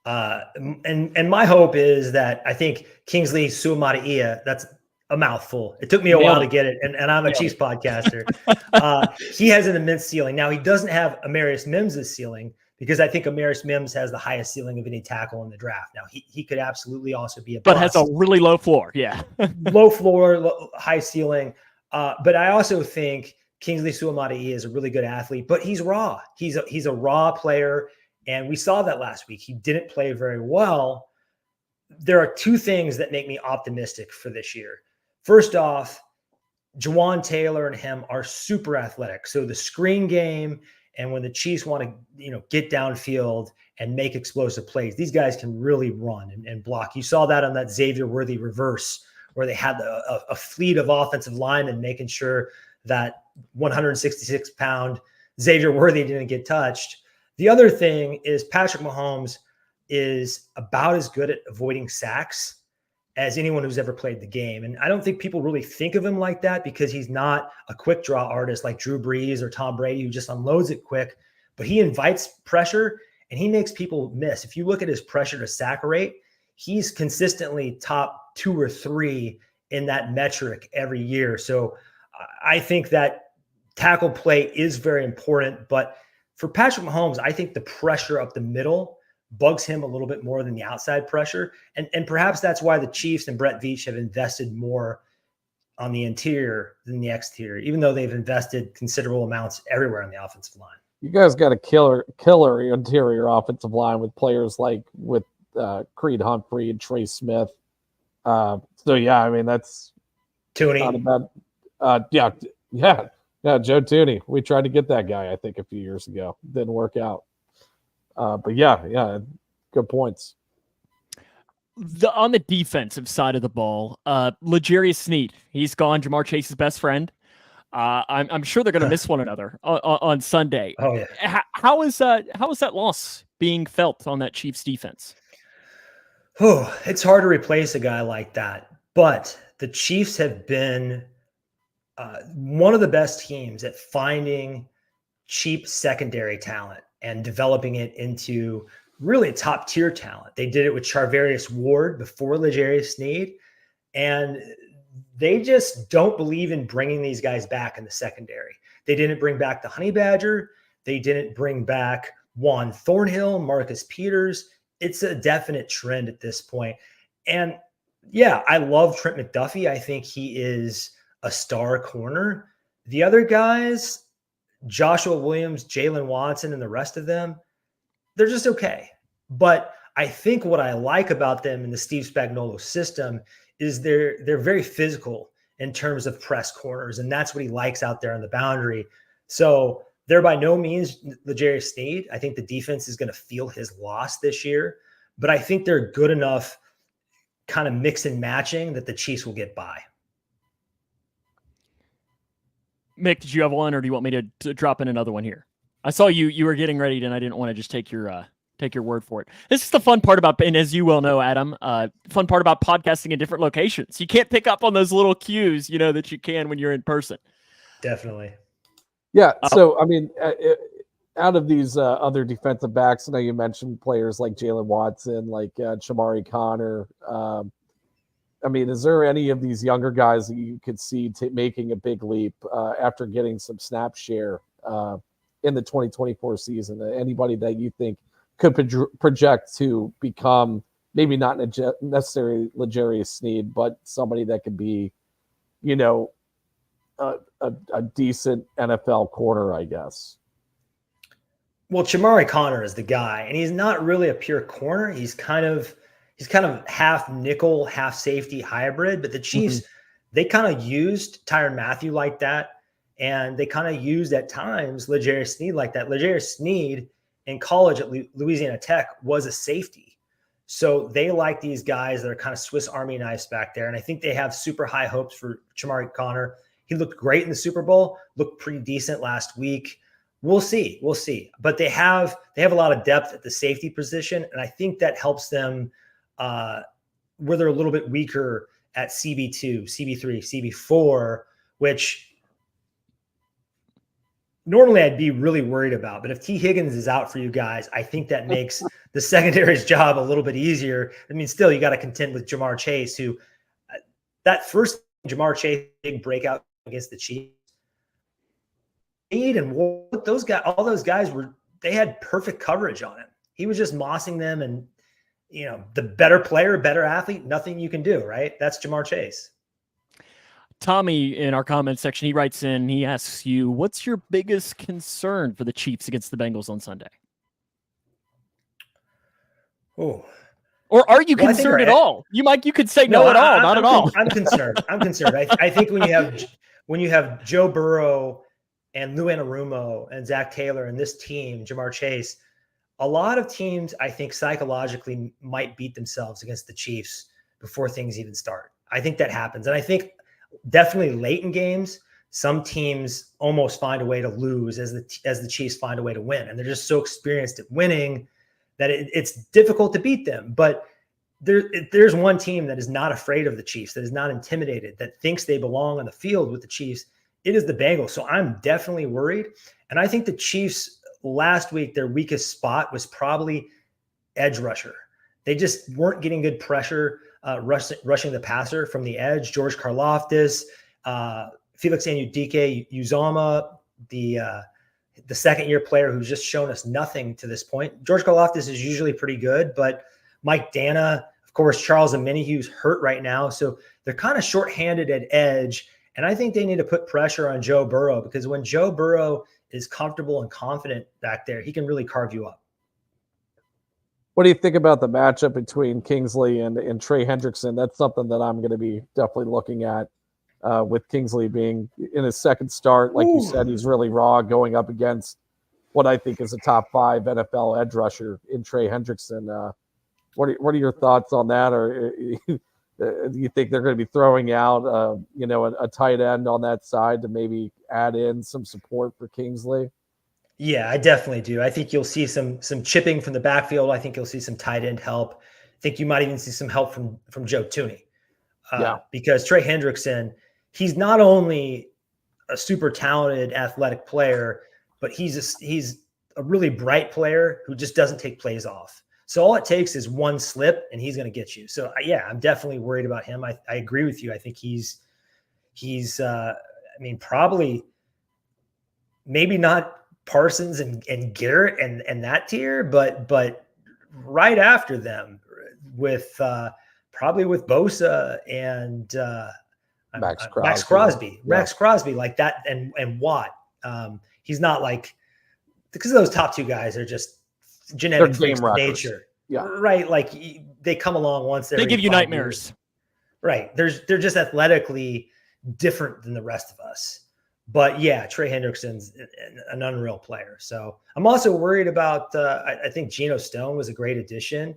And my hope is that I think Kingsley Suamataia, that's a mouthful. It took me a while to get it, and I'm a Chiefs podcaster. He has an immense ceiling. Now, he doesn't have Amarius Mims' ceiling because I think Amarius Mims has the highest ceiling of any tackle in the draft. Now, he could absolutely also be a bust. But has a really low floor, yeah. Low floor, high ceiling. But I also think Kingsley Suamataia is a really good athlete, but he's raw. He's a raw player, and we saw that last week. He didn't play very well. There are two things that make me optimistic for this year. First off, Juwan Taylor and him are super athletic. So the screen game and when the Chiefs want to, get downfield and make explosive plays, these guys can really run and block. You saw that on that Xavier Worthy reverse where they had a fleet of offensive linemen making sure that 166-pound Xavier Worthy didn't get touched. The other thing is Patrick Mahomes is about as good at avoiding sacks as anyone who's ever played the game. And I don't think people really think of him like that because he's not a quick draw artist like Drew Brees or Tom Brady who just unloads it quick, but he invites pressure and he makes people miss. If you look at his pressure to sack rate, he's consistently top 2 or 3 in that metric every year. So I think that tackle play is very important, but for Patrick Mahomes, I think the pressure up the middle bugs him a little bit more than the outside pressure. And perhaps that's why the Chiefs and Brett Veach have invested more on the interior than the exterior, even though they've invested considerable amounts everywhere on the offensive line. You guys got a killer interior offensive line with players like with Creed Humphrey and Trey Smith. So yeah, I mean, that's Tooney. Not a bad, yeah, Joe Tooney. We tried to get that guy, I think, a few years ago. Didn't work out. But yeah, good points. On the defensive side of the ball, L'Jarius Sneed, he's gone. Jamar Chase's best friend. I'm sure they're going to miss one another on Sunday. Oh yeah. How is that loss being felt on that Chiefs defense? Oh, it's hard to replace a guy like that. But the Chiefs have been one of the best teams at finding cheap secondary talent and developing it into really top tier talent. They did it with Charvarius Ward before L'Jarius Sneed, and they just don't believe in bringing these guys back in the secondary. They didn't bring back the Honey Badger. They didn't bring back Juan Thornhill, Marcus Peters. It's a definite trend at this point. And yeah, I love Trent McDuffie. I think he is a star corner. The other guys, Joshua Williams, Jalen Watson, and the rest of them, they're just okay. But I think what I like about them in the Steve Spagnuolo system is they're very physical in terms of press corners, and that's what he likes out there on the boundary. So they're by no means L'Jarius Sneed. I think the defense is going to feel his loss this year, but I think they're good enough kind of mix and matching that the Chiefs will get by. Mick, did you have one, or do you want me to drop in another one here? I saw you were getting ready, and I didn't want to just take your word for it. This is the fun part about, and as you well know, Adam, fun part about podcasting in different locations. You can't pick up on those little cues, that you can when you're in person. Definitely. Yeah. So, I mean, out of these other defensive backs, I know you mentioned players like Jalen Watson, like Shamari Connor. I mean, is there any of these younger guys that you could see making a big leap after getting some snap share in the 2024 season? Anybody that you think could project to become maybe not necessarily L'Jarius Sneed, but somebody that could be, a decent NFL corner, I guess? Well, Shamari Connor is the guy, and he's not really a pure corner. He's kind of half nickel, half safety hybrid. But the Chiefs, they kind of used Tyrann Mathieu like that, and they kind of used at times L'Jarius Sneed like that. L'Jarius Sneed in college at Louisiana Tech was a safety. So they like these guys that are kind of Swiss Army knives back there. And I think they have super high hopes for Shamari Connor. He looked great in the Super Bowl, looked pretty decent last week. We'll see. But they have a lot of depth at the safety position. And I think that helps them where they're a little bit weaker at CB2, CB3, CB4, which normally I'd be really worried about. But if T. Higgins is out for you guys, I think that makes the secondary's job a little bit easier. I mean, still, you got to contend with Jamar Chase, who that first Jamar Chase big breakout against the Chiefs. And what those guys, all those guys they had perfect coverage on him. He was just mossing them, and the better player, better athlete, nothing you can do, right? That's Jamar Chase. Tommy, in our comment section, he writes in, he asks you, what's your biggest concern for the Chiefs against the Bengals on Sunday? Oh, or are you concerned at all? You could say no at all, not at all. I'm concerned. I think when you have Joe Burrow and Lou Anarumo and Zach Taylor and this team, Jamar Chase, a lot of teams, I think, psychologically might beat themselves against the Chiefs before things even start. I think that happens. And I think definitely late in games, some teams almost find a way to lose as the Chiefs find a way to win. And they're just so experienced at winning that it's difficult to beat them. But there's one team that is not afraid of the Chiefs, that is not intimidated, that thinks they belong on the field with the Chiefs. It is the Bengals. So I'm definitely worried. And I think the Chiefs last week, their weakest spot was probably edge rusher. They just weren't getting good pressure rushing the passer from the edge. George Karlaftis, Felix Anudike-Uzomah, the second-year player who's just shown us nothing to this point. George Karlaftis is usually pretty good, but Mike Dana, of course, Charles Omenihu's hurt right now. So they're kind of shorthanded at edge. And I think they need to put pressure on Joe Burrow, because when Joe Burrow is comfortable and confident back there, he can really carve you up. What do you think about the matchup between Kingsley and Trey Hendrickson? That's something that I'm going to be definitely looking at, with Kingsley being in his second start. Like you said, he's really raw, going up against what I think is a top 5 NFL edge rusher in Trey Hendrickson. What are your thoughts on that? Or do you think they're going to be throwing out, a tight end on that side to maybe add in some support for Kingsley? Yeah, I definitely do. I think you'll see some chipping from the backfield. I think you'll see some tight end help. I think you might even see some help from Joe Thuney. Because Trey Hendrickson, he's not only a super talented athletic player, but he's a really bright player who just doesn't take plays off. So all it takes is one slip and he's going to get you. So yeah, I'm definitely worried about him. I agree with you. I think he's He's, probably maybe not Parsons and Garrett and that tier, but right after them with probably with Bosa and Max Crosby, Yeah. Max Crosby, like that, and Watt. He's not like, because those top two guys are just genetic freaks of nature, right? Like they come along once every they give you 5 nightmares, years. Right? They're just athletically different than the rest of us. But yeah, Trey Hendrickson's an unreal player. So I'm also worried about. I think Geno Stone was a great addition,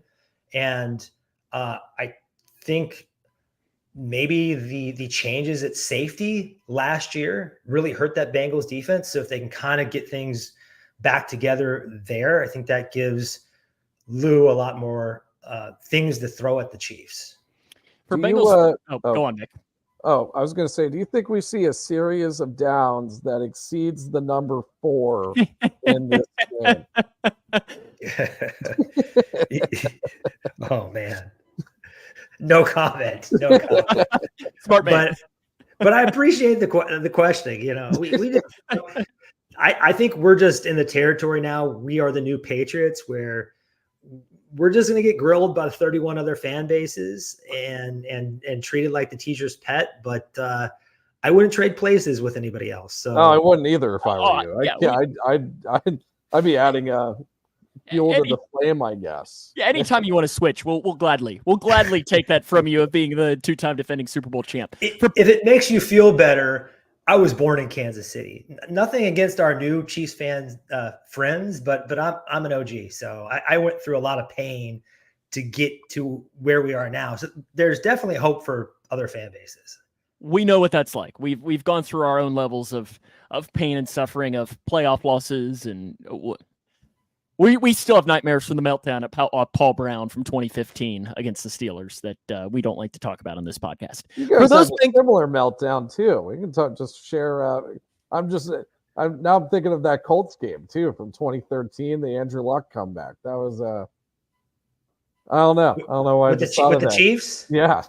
and I think maybe the changes at safety last year really hurt that Bengals defense. So if they can kind of get things back together there, I think that gives Lou a lot more things to throw at the Chiefs. For Bengals, go on, Nick. Oh, I was going to say, do you think we see a series of downs that exceeds the number 4 in this game? Oh man, no comment. No comment. Smart man. But I appreciate the questioning. You know, we just, I think we're just in the territory now. We are the new Patriots, where we're just going to get grilled by 31 other fan bases and treated like the teacher's pet. But I wouldn't trade places with anybody else. So I wouldn't either if I were you. I'd be adding fuel to the flame, I guess. Yeah, anytime you want to switch, we'll gladly take that from you of being the 2-time defending Super Bowl champ. If it makes you feel better, I was born in Kansas City. Nothing against our new Chiefs fans friends, but I'm an OG, so I went through a lot of pain to get to where we are now. So there's definitely hope for other fan bases. We know what that's like. We've gone through our own levels of pain and suffering, of playoff losses, and we still have nightmares from the meltdown at Paul Brown from 2015 against the Steelers that we don't like to talk about on this podcast. You guys have a similar meltdown too. We can share. I'm now thinking of that Colts game too from 2013, the Andrew Luck comeback. That was I don't know why with the Chiefs. Yeah.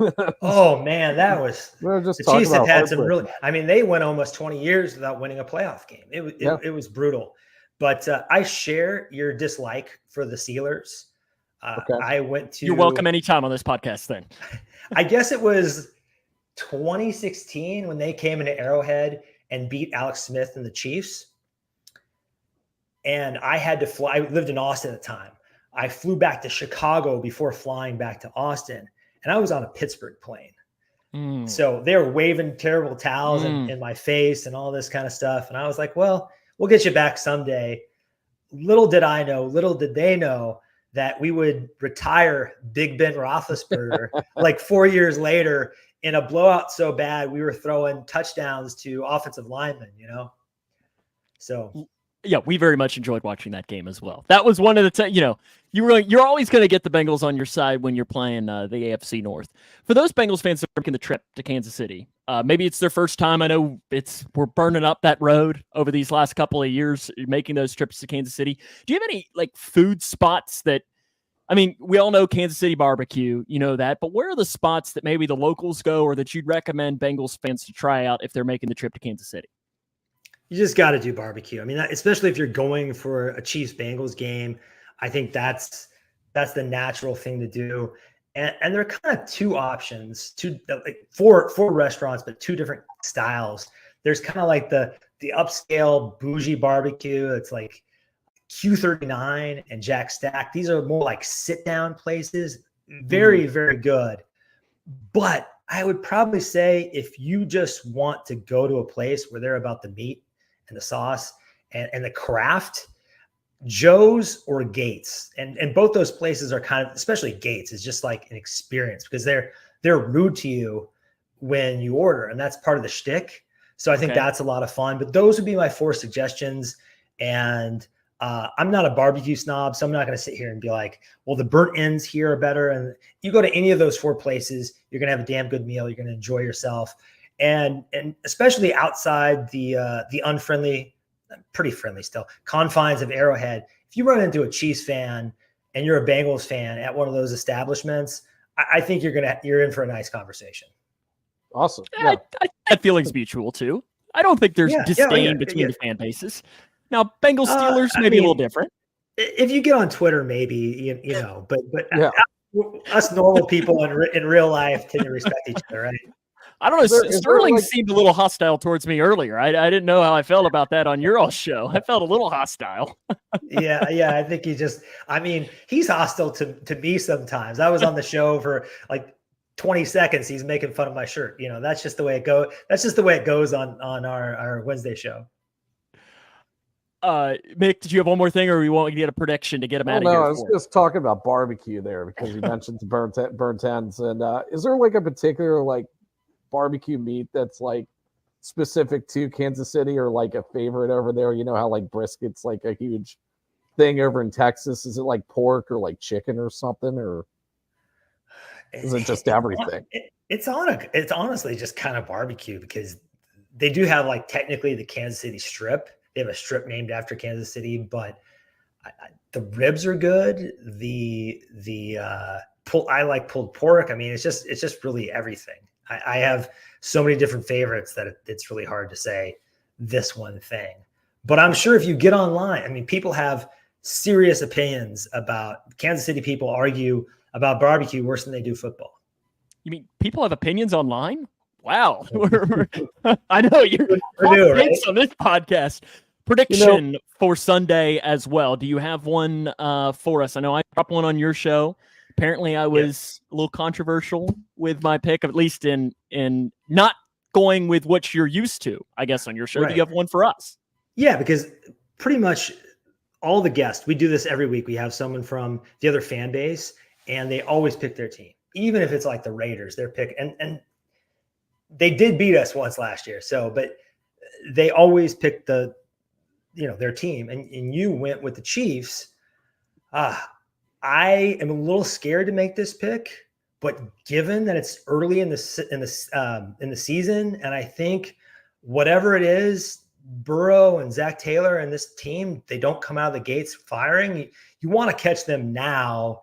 Oh man, that was. The Chiefs have had some really. I mean, they went almost 20 years without winning a playoff game. It was brutal. But I share your dislike for the Steelers. Okay. I went to. You're welcome anytime on this podcast. Then I guess it was 2016 when they came into Arrowhead and beat Alex Smith and the Chiefs. And I had to fly. I lived in Austin at the time. I flew back to Chicago before flying back to Austin, and I was on a Pittsburgh plane. So they were waving terrible towels in my face and all this kind of stuff. And I was like, well, we'll get you back someday. Little did they know that we would retire Big Ben Roethlisberger like 4 years later in a blowout so bad we were throwing touchdowns to offensive linemen, you know? So yeah, we very much enjoyed watching that game as well. That was one of the, you're always going to get the Bengals on your side when you're playing the AFC North. For those Bengals fans that are making the trip to Kansas City, maybe it's their first time. I know we're burning up that road over these last couple of years, making those trips to Kansas City. Do you have any like food spots that, I mean, we all know Kansas City barbecue, you know that, but where are the spots that maybe the locals go or that you'd recommend Bengals fans to try out if they're making the trip to Kansas City? You just got to do barbecue. I mean, especially if you're going for a Chiefs Bengals game, I think that's the natural thing to do. And there are kind of two options, four restaurants, but two different styles. There's kind of like the upscale bougie barbecue. It's like Q39 and Jack Stack. These are more like sit down places. Very, very good. But I would probably say if you just want to go to a place where they're about the meat and the sauce and the craft, Joe's or Gates. And both those places are kind of, especially Gates, is just like an experience because they're rude to you when you order. And that's part of the shtick. So I think that's a lot of fun. But those would be my 4 suggestions. And I'm not a barbecue snob, so I'm not going to sit here and be like, well, the burnt ends here are better. And you go to any of those 4 places, you're going to have a damn good meal. You're going to enjoy yourself. And especially outside the unfriendly, pretty friendly still, confines of Arrowhead, if you run into a Chiefs fan and you're a Bengals fan at one of those establishments, I think you're in for a nice conversation. Awesome. Yeah, that feeling's mutual too. I don't think there's disdain between the fan bases. Now, Bengals Steelers maybe a little different. If you get on Twitter, maybe you know, but us normal people in real life tend to respect each other, right? I don't know. Sterling seemed a little hostile towards me earlier. I didn't know how I felt about that on your all show. I felt a little hostile. yeah. I think he's hostile to me sometimes. I was on the show for like 20 seconds. He's making fun of my shirt. You know, that's just the way it goes. That's just the way it goes on our Wednesday show. Mick, did you have one more thing, or we want to get a prediction to get him out of here? No, I was just talking about barbecue there because you mentioned burnt ends. And is there like a particular like barbecue meat that's like specific to Kansas City or like a favorite over there? You know how like brisket's like a huge thing over in Texas. Is it like pork or like chicken or something, or is it just everything? It's honestly just kind of barbecue because they do have like technically the Kansas City strip. They have a strip named after Kansas City, but the ribs are good. I like pulled pork. I mean, it's just really everything. I have so many different favorites that it's really hard to say this one thing. But I'm sure if you get online, I mean, people have serious opinions about Kansas City. People argue about barbecue worse than they do football. You mean people have opinions online? Wow. I know you're right? on this podcast. Prediction for Sunday as well. Do you have one for us? I know I dropped one on your show. Apparently I was a little controversial with my pick, at least in not going with what you're used to, I guess, on your show. Right. Do you have one for us? Yeah, because pretty much all the guests, we do this every week. We have someone from the other fan base, and they always pick their team. Even if it's like the Raiders, their pick. And they did beat us once last year. But they always pick their team. And you went with the Chiefs. I am a little scared to make this pick, but given that it's early in the season, and I think whatever it is, Burrow and Zach Taylor and this team, they don't come out of the gates firing. You want to catch them now,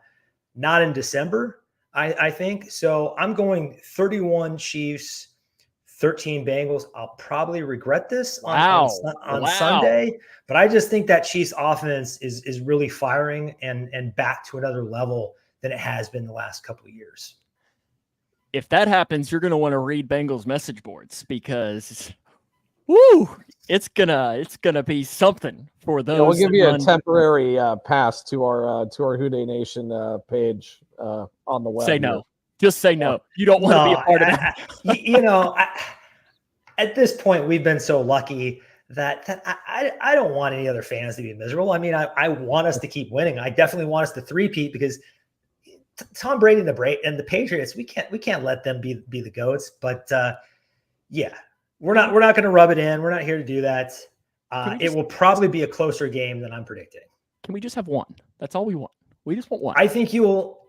not in December, I think. So I'm going 31 Chiefs, 13 Bengals. I'll probably regret this on Sunday, but I just think that Chiefs offense is really firing and back to another level than it has been the last couple of years. If that happens, you're going to want to read Bengals message boards because it's gonna be something for those. We'll give you a temporary pass to our Who Dey Nation page on the web. Say no. Just say no. You don't want to be a part of that. At this point, we've been so lucky that I don't want any other fans to be miserable. I mean, I want us to keep winning. I definitely want us to three-peat because Tom Brady and the Patriots, we can't let them be the GOATs. But we're not going to rub it in. We're not here to do that. It will probably be a closer game than I'm predicting. Can we just have one? That's all we want. We just want one. I think you will.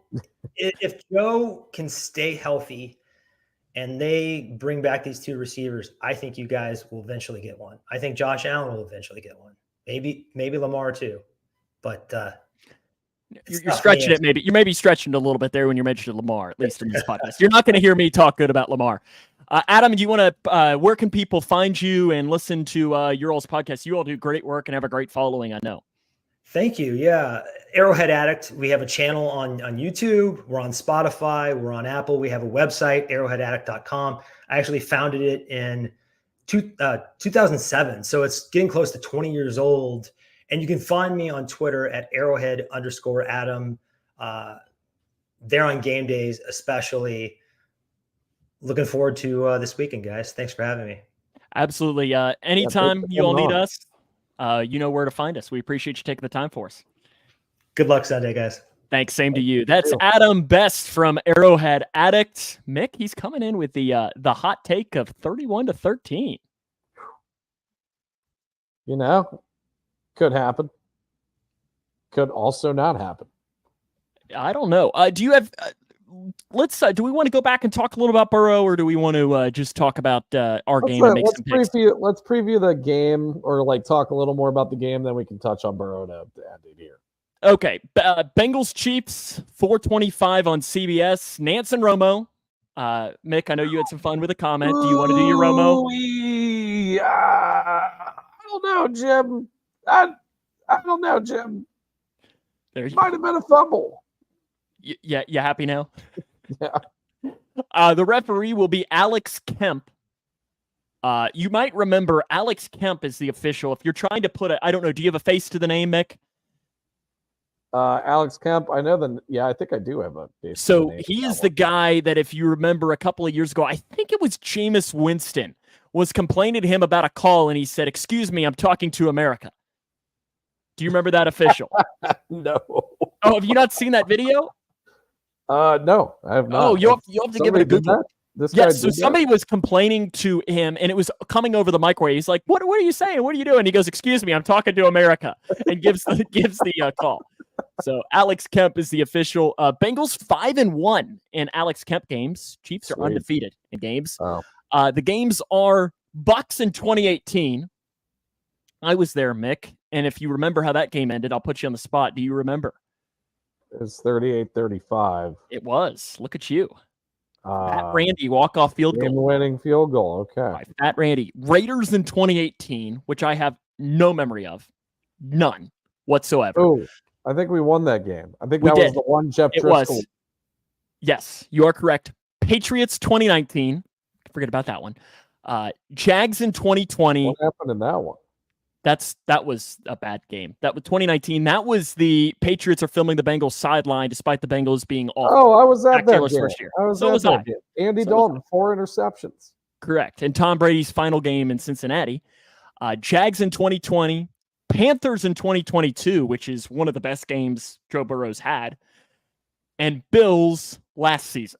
If Joe can stay healthy and they bring back these two receivers, I think you guys will eventually get one. I think Josh Allen will eventually get one. Maybe Lamar too. But you're stretching it. Maybe you may be stretching it a little bit there when you're mentioning Lamar, at least in this podcast. You're not going to hear me talk good about Lamar. Adam, do you want to? Where can people find you and listen to your all's podcast? You all do great work and have a great following, I know. Thank you. Yeah. Arrowhead Addict. We have a channel on YouTube. We're on Spotify. We're on Apple. We have a website, arrowheadaddict.com. I actually founded it in 2007. So it's getting close to 20 years old. And you can find me on Twitter at arrowhead_Adam. There on game days, especially. Looking forward to this weekend, guys. Thanks for having me. Absolutely. Anytime you all need us, you know where to find us. We appreciate you taking the time for us. Good luck Sunday, guys. Thanks. Same to you. That's Adam Best from Arrowhead Addict. Mick, he's coming in with the hot take of 31-13. Could happen. Could also not happen. I don't know. Do you have? Do we want to go back and talk a little about Burrow, or do we want to just talk about our game and make some picks? Let's preview the game, or talk a little more about the game, then we can touch on Burrow to end it here. Okay, Bengals Chiefs 4:25 on CBS. Nance and Romo Mick, I know you had some fun with a comment. Do you want to do your Romo? I don't know, Jim. I don't know, Jim. There you Might have been a fumble. Yeah, you happy now? Yeah. The referee will be Alex Kemp. You might remember Alex Kemp is the official. If you're trying to put I don't know, do you have a face to the name, Mick? Alex Kemp, I know I think I do have a face. So he is the guy that, if you remember a couple of years ago, I think it was Jameis Winston was complaining to him about a call, and he said, "Excuse me, I'm talking to America." Do you remember that official? No. Oh, have you not seen that video? No, I have not. Oh, you have to give it a Google. So somebody was complaining to him, and it was coming over the microwave. He's like, "What are you saying? What are you doing?" He goes, "Excuse me, I'm talking to America," and gives the call. So Alex Kemp is the official. Bengals 5-1 in Alex Kemp games. Chiefs are undefeated in games. Oh. The games are Bucks in 2018. I was there, Mick, and if you remember how that game ended, I'll put you on the spot. Do you remember? It was 38-35. It was. Look at you. Fat Randy walk-off field goal. Game-winning field goal. Okay. Right, Fat Randy. Raiders in 2018, which I have no memory of. None whatsoever. Oh, I think we won that game. I think We that did. was the one Jeff It Driscoll. was. Yes, you are correct. Patriots 2019. Forget about that one. Jags in 2020. What happened in that one? That was a bad game. That was 2019. That was the Patriots are filming the Bengals sideline despite the Bengals being off. Oh, I was at that Taylor's game. first year. I was So at was that I. game. Andy So was Dalton, 4 interceptions. Correct. And Tom Brady's final game in Cincinnati. Jags in 2020. Panthers in 2022, which is one of the best games Joe Burrow's had. And Bills last season.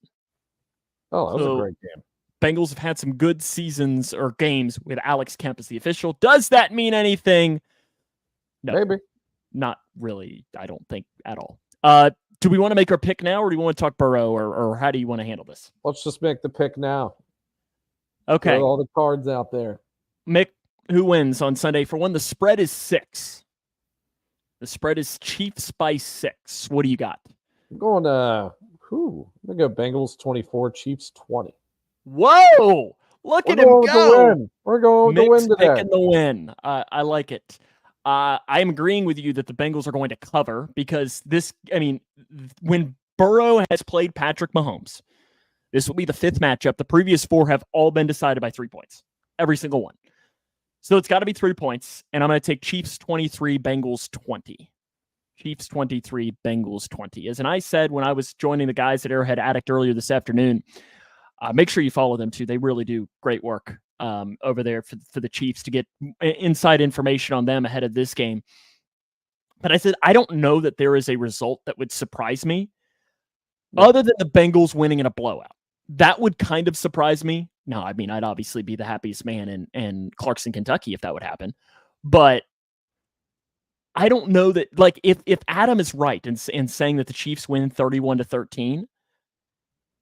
Oh, that was a great game. Bengals have had some good seasons or games with Alex Kemp as the official. Does that mean anything? No. Maybe. Not really, I don't think at all. Do we want to make our pick now, or do you want to talk Burrow, or how do you want to handle this? Let's just make the pick now. Okay. Throw all the cards out there. Mick, who wins on Sunday? For one, the spread is 6. The spread is Chiefs by 6. What do you got? I'm going I'm going to go Bengals 24, Chiefs 20. Whoa! Look at him go! We're going with the win today. Picking the win. I like it. I'm agreeing with you that the Bengals are going to cover because when Burrow has played Patrick Mahomes, this will be the 5th matchup. The previous 4 have all been decided by 3 points. Every single one. So it's got to be 3 points, and I'm going to take Chiefs 23, Bengals 20. Chiefs 23, Bengals 20. As I said when I was joining the guys at Arrowhead Addict earlier this afternoon, make sure you follow them too. They really do great work over there for the Chiefs to get inside information on them ahead of this game. But I said, I don't know that there is a result that would surprise me other than the Bengals winning in a blowout. That would kind of surprise me. No, I mean, I'd obviously be the happiest man in Clarkson, Kentucky if that would happen. But I don't know that, like, if Adam is right in saying that the Chiefs win 31-13,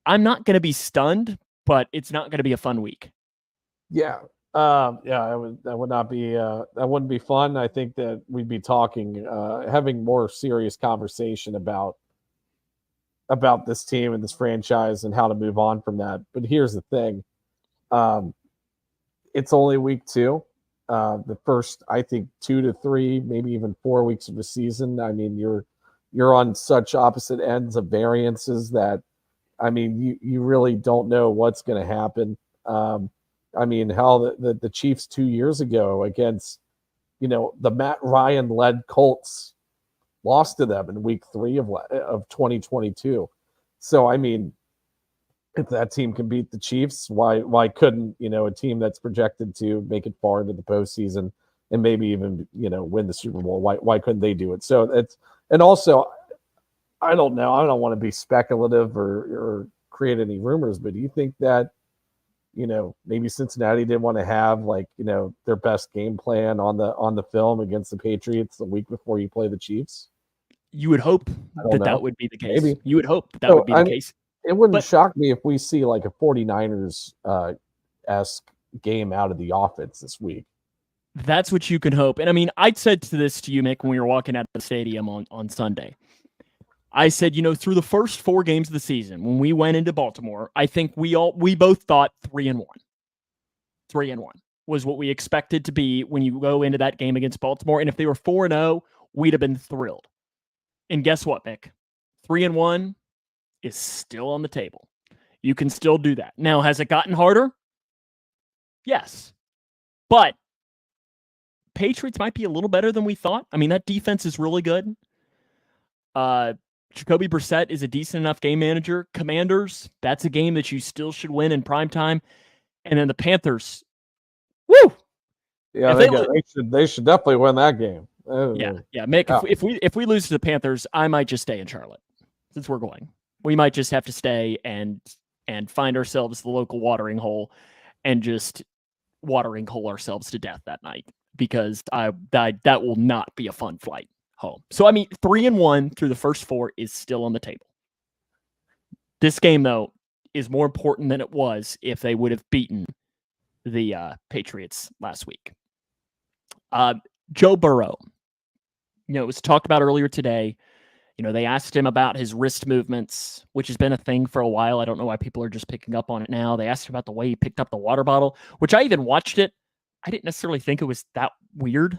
I'm not going to be stunned, but it's not going to be a fun week. Yeah. That wouldn't be fun. I think that we'd be talking, having more serious conversation about this team and this franchise and how to move on from that. But here's the thing. It's only week 2. The first, I think, 2 to 3, maybe even 4 weeks of the season. I mean, you're on such opposite ends of variances that, I mean, you really don't know what's going to happen. I mean, how the Chiefs 2 years ago against, the Matt Ryan led Colts lost to them in week 3 of 2022. So, I mean, if that team can beat the Chiefs, why couldn't, a team that's projected to make it far into the postseason and maybe even, win the Super Bowl, why couldn't they do it? So and also, I don't know. I don't want to be speculative or create any rumors, but do you think that, maybe Cincinnati didn't want to have their best game plan on the film against the Patriots the week before you play the Chiefs? You would hope that would be the case. Maybe. You would hope that would be the case. It wouldn't shock me if we see a 49ers esque game out of the offense this week. That's what you can hope. And I mean, I said this to you, Mick, when we were walking out of the stadium on Sunday. I said, through the first 4 games of the season, when we went into Baltimore, I think we both thought 3-1. 3-1 was what we expected to be when you go into that game against Baltimore. And if they were 4-0, we'd have been thrilled. And guess what, Mick? 3-1 is still on the table. You can still do that. Now, has it gotten harder? Yes. But Patriots might be a little better than we thought. I mean, that defense is really good. Jacoby Brissett is a decent enough game manager. Commanders, that's a game that you still should win in prime time. And then the Panthers, woo! Yeah, they should definitely win that game. Yeah. Mick, if we lose to the Panthers, I might just stay in Charlotte since we're going. We might just have to stay and find ourselves the local watering hole and just watering hole ourselves to death that night, because that will not be a fun flight home. So, I mean, 3-1 through the first 4 is still on the table. This game, though, is more important than it was if they would have beaten the Patriots last week. Joe Burrow, it was talked about earlier today. They asked him about his wrist movements, which has been a thing for a while. I don't know why people are just picking up on it now. They asked him about the way he picked up the water bottle, which I even watched it. I didn't necessarily think it was that weird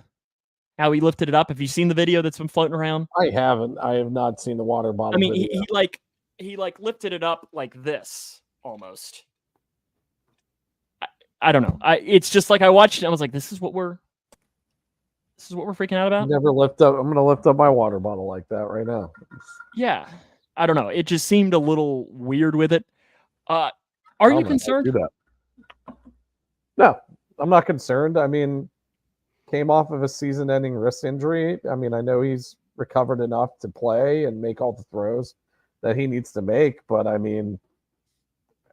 how he lifted it up. Have you seen the video that's been floating around? I haven't. I have not seen the water bottle. I mean, he lifted it up like this almost. I don't know. It's just like I watched it. I was like, this is what we're freaking out about. Never lift up. I'm going to lift up my water bottle like that right now. Yeah. I don't know. It just seemed a little weird with it. Are you concerned? No, I'm not concerned. I mean, came off of a season-ending wrist injury. I mean, I know he's recovered enough to play and make all the throws that he needs to make, but I mean,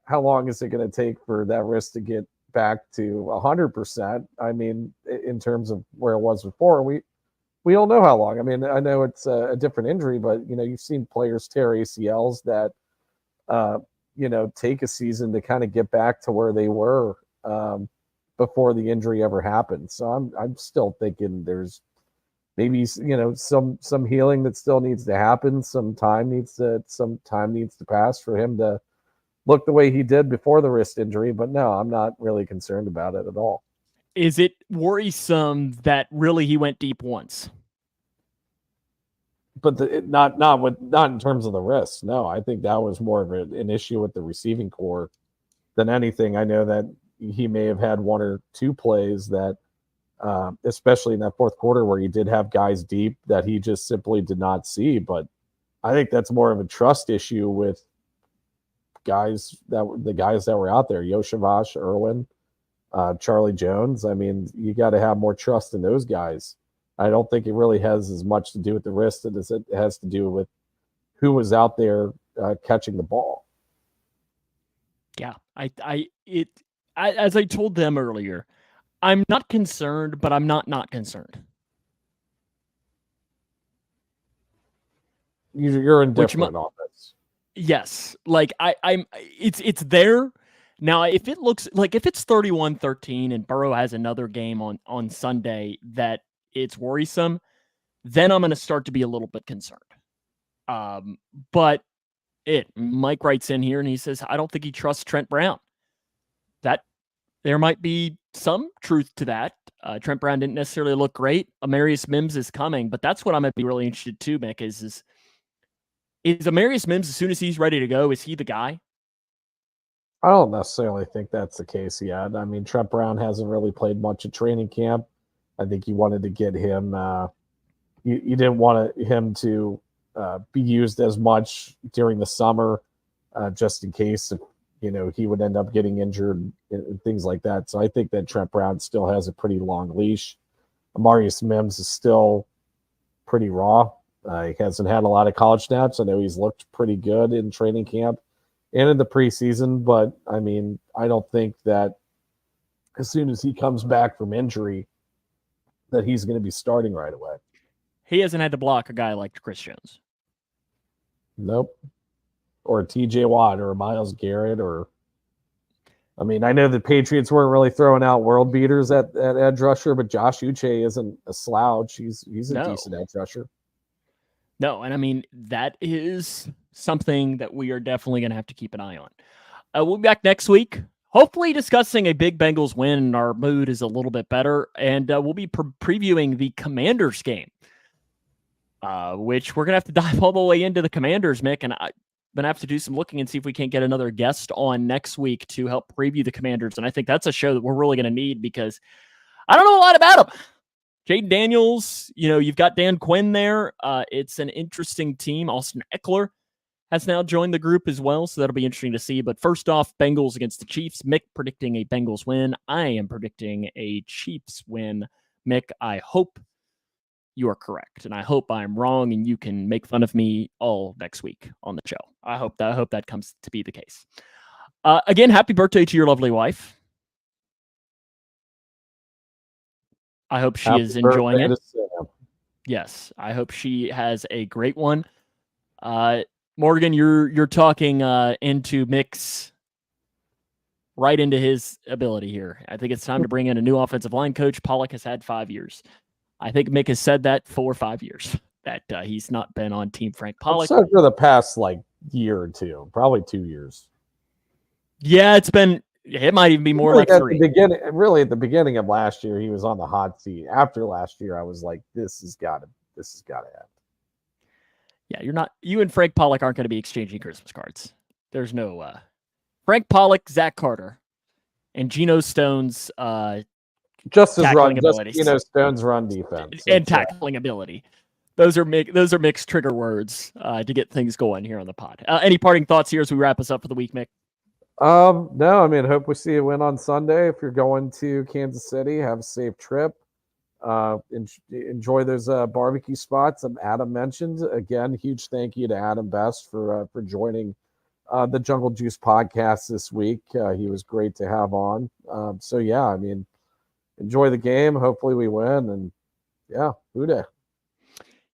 how long is it going to take for that wrist to get back to 100%? I mean, in terms of where it was before, we don't know how long. I mean, I know it's a different injury, but you've seen players tear ACLs that take a season to kind of get back to where they were before the injury ever happened. So I'm still thinking there's maybe some healing that still needs to happen. Some time needs to pass for him to look the way he did before the wrist injury. But no, I'm not really concerned about it at all. Is it worrisome that really he went deep once? But not in terms of the wrist. No, I think that was more of an issue with the receiving core than anything. I know that he may have had 1 or 2 plays that, especially in that fourth quarter, where he did have guys deep that he just simply did not see. But I think that's more of a trust issue with the guys that were out there, Yoshavash, Irwin, Charlie Jones. I mean, you got to have more trust in those guys. I don't think it really has as much to do with the wrist as it has to do with who was out there catching the ball. Yeah, as I told them earlier, I'm not concerned, but I'm not concerned. You're indifferent on this. Yes, like it's there. Now, if it looks like if it's 31-13 and Burrow has another game on Sunday that it's worrisome, then I'm going to start to be a little bit concerned. But Mike writes in here and he says, I don't think he trusts Trent Brown. That there might be some truth to that. Trent Brown didn't necessarily look great. Amarius Mims is coming, but that's what I'm going to be really interested too, Mick, is Amarius Mims, as soon as he's ready to go, is he the guy? I don't necessarily think that's the case yet. I mean, Trent Brown hasn't really played much at training camp. I think you wanted to get him. You didn't want him to be used as much during the summer, just in case he would end up getting injured and things like that. So I think that Trent Brown still has a pretty long leash. Amarius Mims is still pretty raw. He hasn't had a lot of college snaps. I know he's looked pretty good in training camp and in the preseason, but I mean, I don't think that as soon as he comes back from injury that he's going to be starting right away. He hasn't had to block a guy like Chris Jones. Nope. Or TJ Watt or Myles Garrett I mean, I know the Patriots weren't really throwing out world beaters at edge rusher, but Josh Uche isn't a slouch. He's a decent edge rusher. No, and I mean, that is something that we are definitely going to have to keep an eye on. We'll be back next week, hopefully discussing a big Bengals win, and our mood is a little bit better. And we'll be previewing the Commanders game, which we're going to have to dive all the way into the Commanders, Mick. And I'm going to have to do some looking and see if we can't get another guest on next week to help preview the Commanders. And I think that's a show that we're really going to need because I don't know a lot about them. Jaden Daniels, you've got Dan Quinn there. It's an interesting team. Austin Eckler has now joined the group as well, so that'll be interesting to see. But first off, Bengals against the Chiefs. Mick predicting a Bengals win. I am predicting a Chiefs win. Mick, I hope you are correct, and I hope I'm wrong, and you can make fun of me all next week on the show. I hope that comes to be the case. Again, happy birthday to your lovely wife. I hope she is enjoying it. Yes, I hope she has a great one. Morgan, you're talking into Mick's right into his ability here. I think it's time to bring in a new offensive line coach. Pollock has had 5 years. I think Mick has said that for 5 years that he's not been on Team Frank Pollock. I've said for the past year or two, probably 2 years. Yeah, it might even be more like 3. At the beginning of last year, he was on the hot seat. After last year, I was like, this has got to end. Yeah, you and Frank Pollock aren't going to be exchanging Christmas cards. There's no Frank Pollock, Zach Carter, and Geno Stone's just abilities. Geno Stone's run defense and tackling ability. Those are mixed trigger words to get things going here on the pod. Any parting thoughts here as we wrap us up for the week, Mick? No, I mean, hope we see a win on Sunday. If you're going to Kansas City, have a safe trip. Enjoy those barbecue spots that Adam mentioned. Again, huge thank you to Adam Best for joining the Jungle Juice podcast this week. He was great to have on. So yeah, I mean, enjoy the game. Hopefully we win, and yeah, Houday.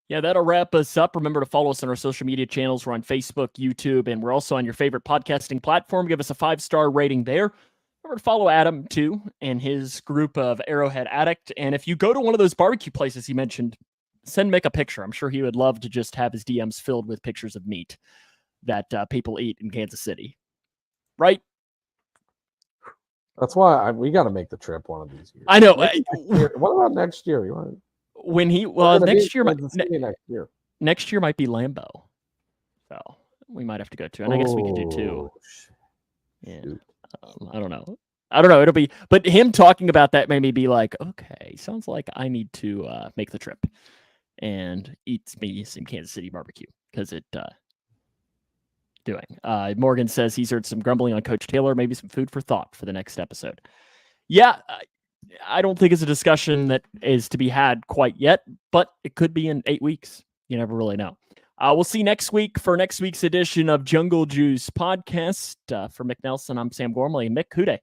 Yeah, that'll wrap us up. Remember to follow us on our social media channels. We're on Facebook, YouTube, and we're also on your favorite podcasting platform. Give us a 5-star rating there. Remember to follow Adam, too, and his group of Arrowhead Addict. And if you go to one of those barbecue places he mentioned, send Mick a picture. I'm sure he would love to just have his DMs filled with pictures of meat that people eat in Kansas City. Right? That's why we got to make the trip one of these years. I know. What about next year? You want next year next year might be Lambeau. So we might have to go to, and I guess we could do 2. Yeah. I don't know. It'll be, but him talking about that made me be like, okay, sounds like I need to make the trip and eat me some Kansas City barbecue because Morgan says he's heard some grumbling on Coach Taylor, maybe some food for thought for the next episode. Yeah, I don't think it's a discussion that is to be had quite yet, but it could be in 8 weeks. You never really know. We'll see next week for next week's edition of Jungle Juice Podcast. For Mick Nelson, I'm Sam Gormley. Mick, Houday.